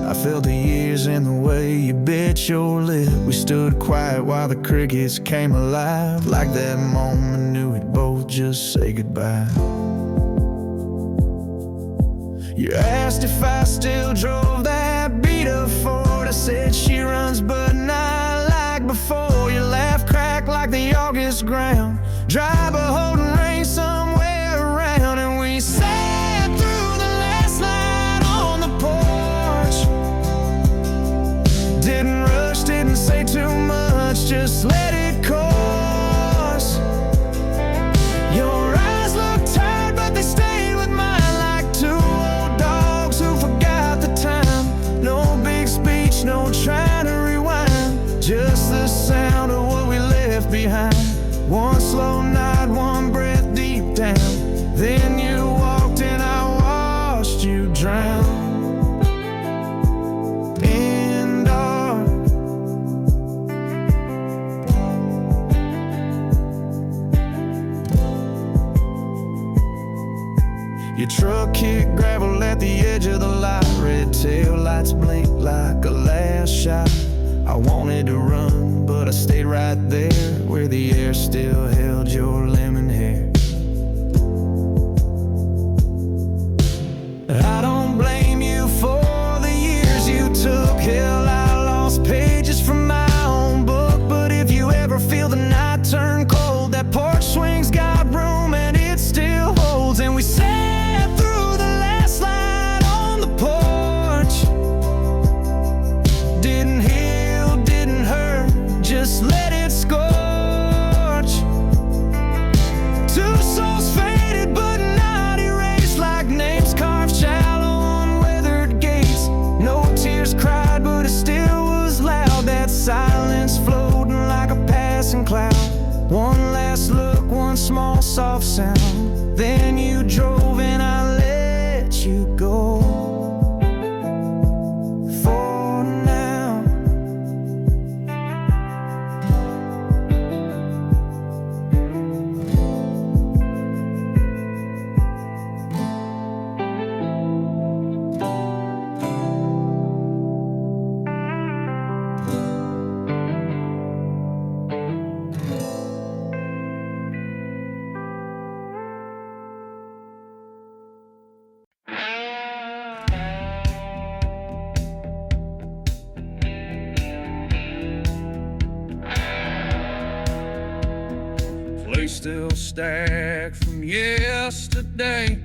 B: I felt the years in the way you bit your lip. We stood quiet while the crickets came alive, like that moment knew we'd both just say goodbye. You asked if I still drove that beat-up Ford. I said she runs but not like before. Your laugh cracked like the August ground, dry but holding rain somewhere around. And we sat through the last night on the porch. Didn't rush, didn't say too much, just let it course. Your eyes looked tired but they stayed with mine like two who forgot the time. No big speech, no trying to rewind, just the sound of what we left behind. One slow night, one breath deep down, then you walked and I watched you drown in dark. Your truck kicked gravel at the edge of the lot. Red tail lights blinked like a last shot. I wanted to run, but I stayed right there where the air still held your lemon hair. I don't blame you for the years you took. Hell, I lost pages from my own book. But if you ever feel the night turn cold, that porch swing's got room and it still holds. And we sat through the last light on the porch. Didn't heal, didn't hurt, just let it scorch. Two souls faded but not erased, like names carved shallow on weathered gates. No tears cried but it still was loud, that silence floating like a passing cloud. One last look, one small soft sound, then you drove and I let you go. For now. still stacked from yesterday.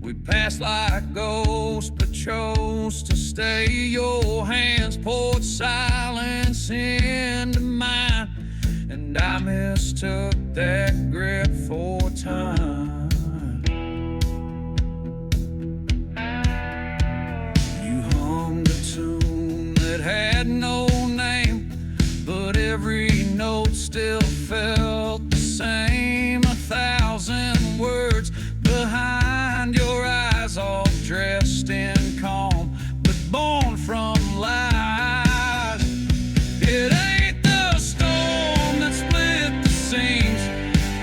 B: We passed like ghosts but chose to stay. Your hands poured silence into mine, and I mistook that grip for time. You hummed a tune that had no name, but every note still felt the same. 1,000 words behind your eyes, all dressed in calm, but born from lies. It ain't the storm that split the seams,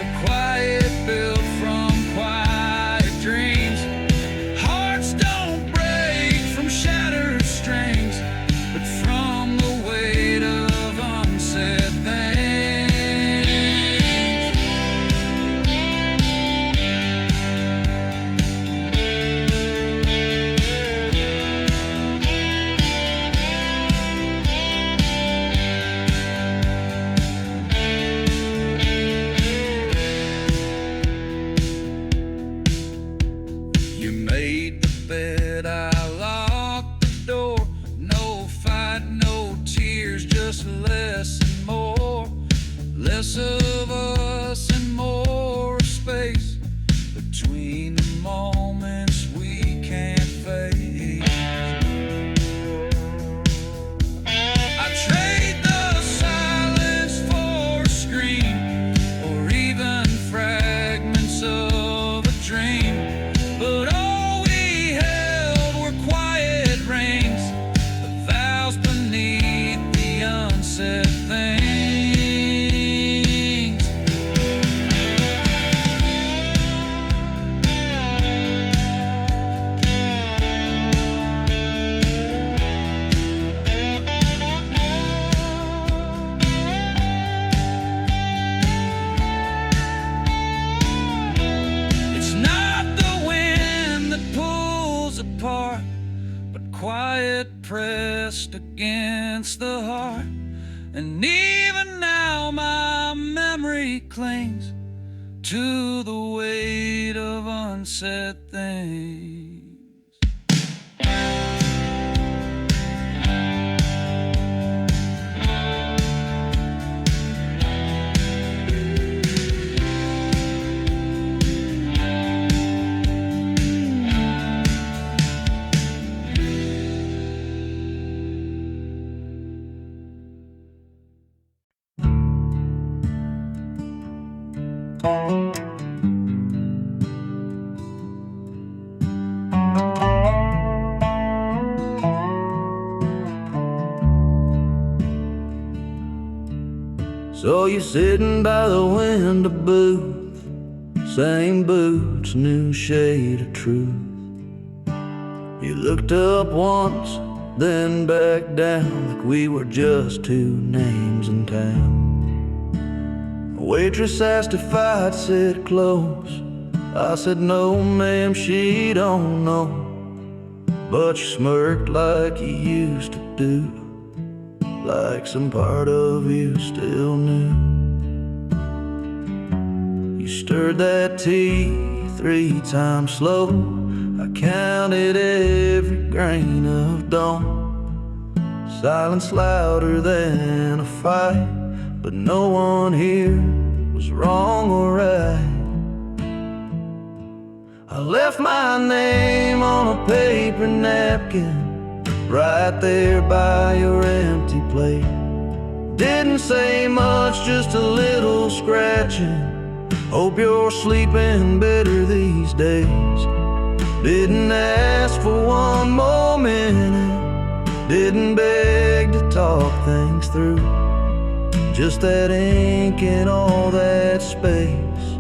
B: the quiet built from quiet dreams. Hearts don't break from shattered strings, but from the weight of unsaid things. You made the bed, I locked the door. No fight, no tears, just less and more. Less of us and more space between the moments we can't face. I trade the silence for a scream, or even fragments of a dream. But all we held were quiet rings, the vows beneath the unsaid things. It's not the wind that pulls apart, but quiet pressed against the heart. And even now my memory clings to the weight of unsaid things.
E: So you're sitting by the window booth, same boots, new shade of truth. You looked up once, then back down, like we were just two names in town. A waitress asked if I'd sit close. I said no, ma'am, she don't know. But you smirked like you used to do, like some part of you still knew. You stirred that tea 3 times slow. I counted every grain of dawn. Silence louder than a fight, but no one here was wrong or right. I left my name on a paper napkin right there by your empty plate. Didn't say much, just a little scratching. Hope you're sleeping better these days. Didn't ask for one more minute, didn't beg to talk things through. Just that ink and all that space,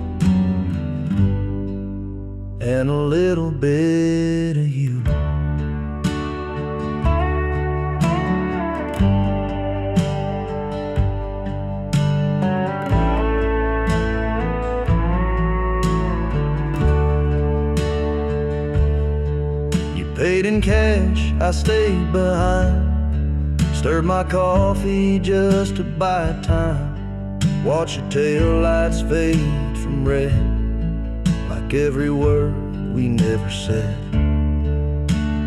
E: and a little bit of you. Paid in cash, I stayed behind. Stirred my coffee just to buy time.
D: Watch your tail lights fade from red, like every word we never said.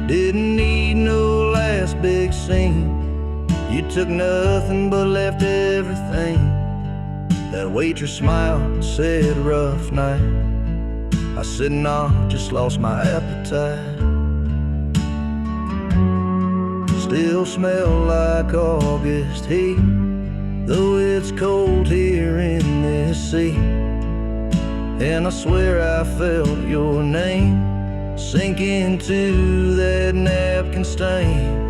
D: Didn't need no last big scene. You took nothing but left everything. That waitress smiled, said rough night. I said nah, just lost my appetite. Still smell like August heat, though it's cold here in this sea. And I swear I felt your name sink into that napkin stain.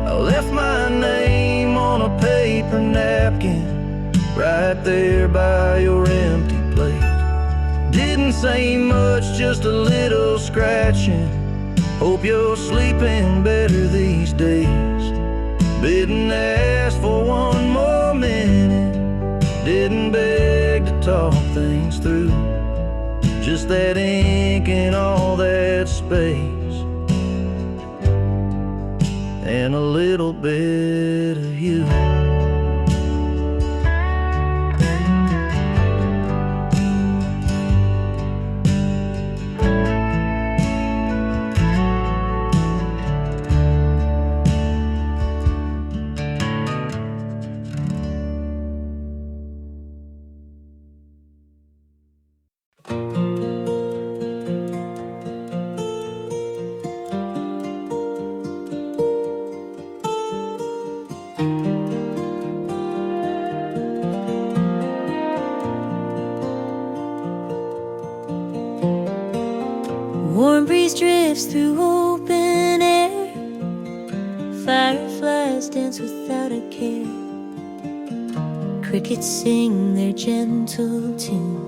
D: I left my name on a paper napkin right there by your empty plate. Didn't say much, just a little scratching. Hope you're sleeping better these days. Didn't ask for one more minute, didn't beg to talk things through. Just that ink and all that space, and a little bit of you.
A: Warm breeze drifts through open air. Fireflies dance without a care. Crickets sing their gentle tune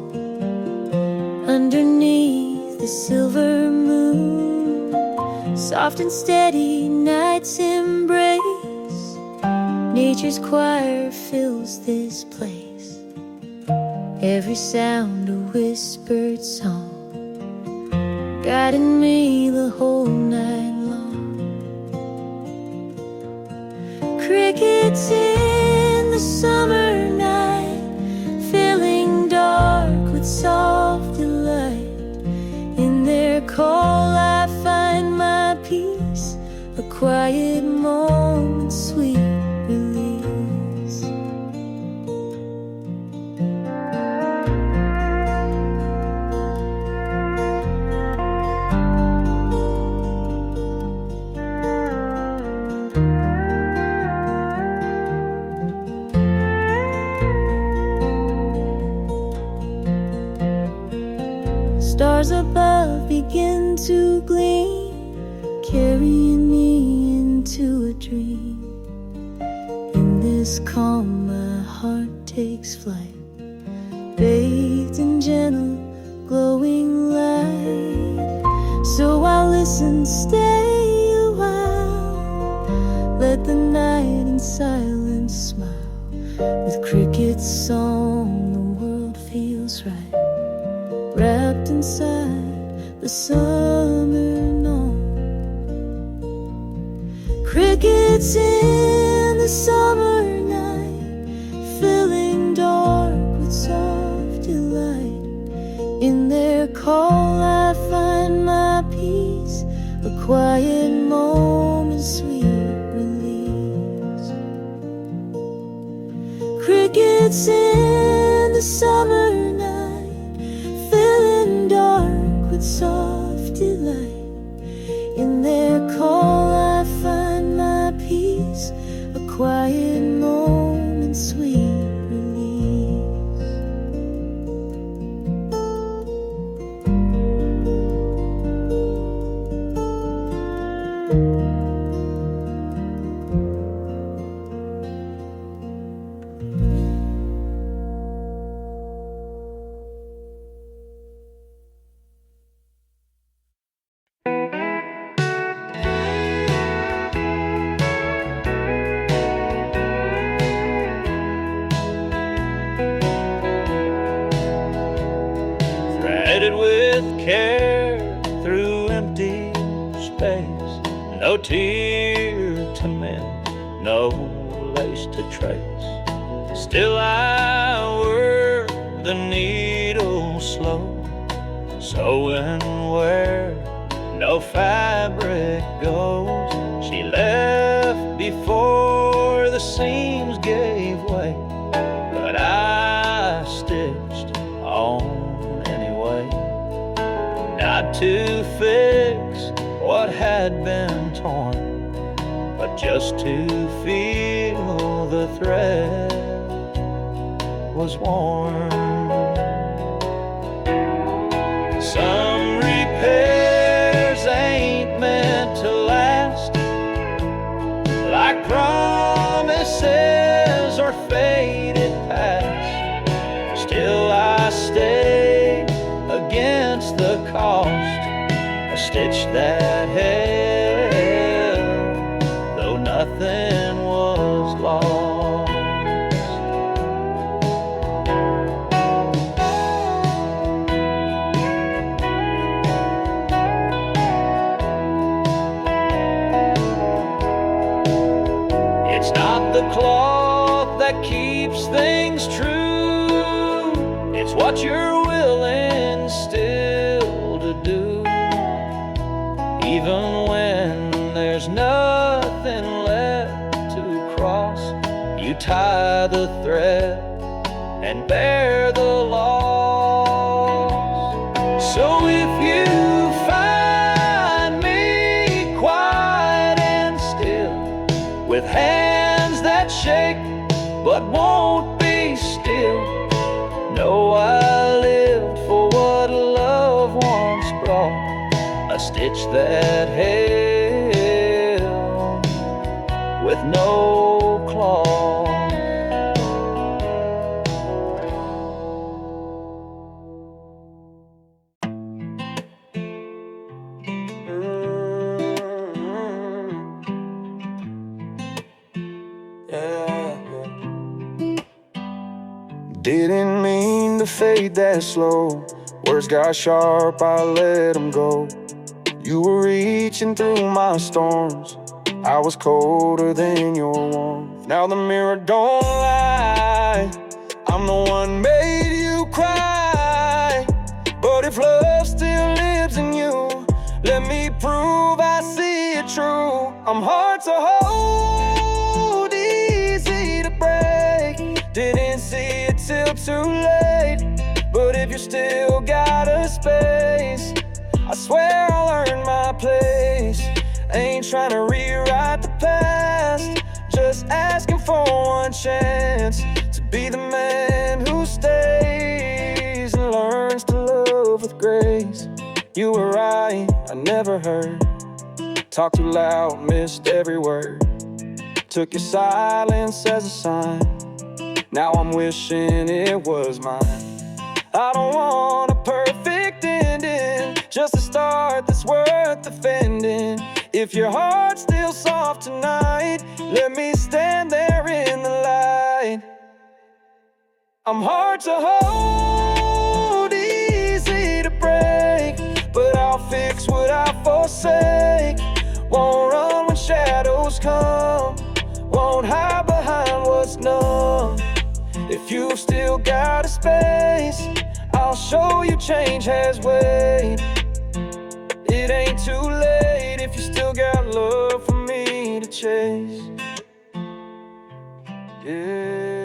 A: underneath the silver moon. Soft and steady night's embrace. Nature's choir fills this place. Every sound a whispered song, guiding me the whole night long. Crickets in the summer night, filling dark with soft delight. In their call I find my peace, a quiet moment, sweet release. Stars above begin to gleam, carrying me into a dream. In this calm my heart takes flight, bathed in gentle glowing light. So I'll listen, stay a while, let the night in silence smile. With crickets' song the world feels right, wrapped inside the summer dawn. Crickets in the summer night, filling dark with soft delight. In their call I find my peace, a quiet moment, sweet release. Crickets in the summer night, filling dark with soft delight. In their call I find my peace, a quiet moment, sweet release.
G: Threaded with care through empty space, no tear to mend, no lace to trace. Still I work the needle slow, sewing where no fabric goes. She left before the seams gave way, but I stitched on anyway. Not to fix what had been torn, but just to feel the thread was worn. Some repairs ain't meant to last, like promises or faded past. Still I stay against the cost, a stitch that held, though nothing was lost. It's not the cloth that keeps things true, it's what you're willing still to do. Even when there's nothing left to cross, you tie the thread and bear the loss. So if you find me quiet and still, with hands that shake but won't be still, know I lived for what love once brought, a stitch that held with no claw.
B: Didn't mean to fade that slow. Words got sharp, I let them go. You were reaching through my storms. I was colder than your warmth. Now the mirror don't lie, I'm the one made you cry. But if love still lives in you, let me prove I see it true. I'm hard to hold, easy to break. Didn't see it till too late. But if you still got a space, I swear I'll earn my place. Ain't trying to rewrite the past, just asking for one chance to be the man who stays and learns to love with grace. You were right, I never heard. Talked too loud, missed every word. Took your silence as a sign. Now I'm wishing it was mine. I don't want a perfect ending, just a start that's worth defending. If your heart's still soft tonight, let me stand there in the light. I'm hard to hold, easy to break, but I'll fix what I forsake. Won't run when shadows come, won't hide behind what's numb. If you've still got a space, I'll show you change has weight. It ain't too late if you still got love for me to chase. Yeah.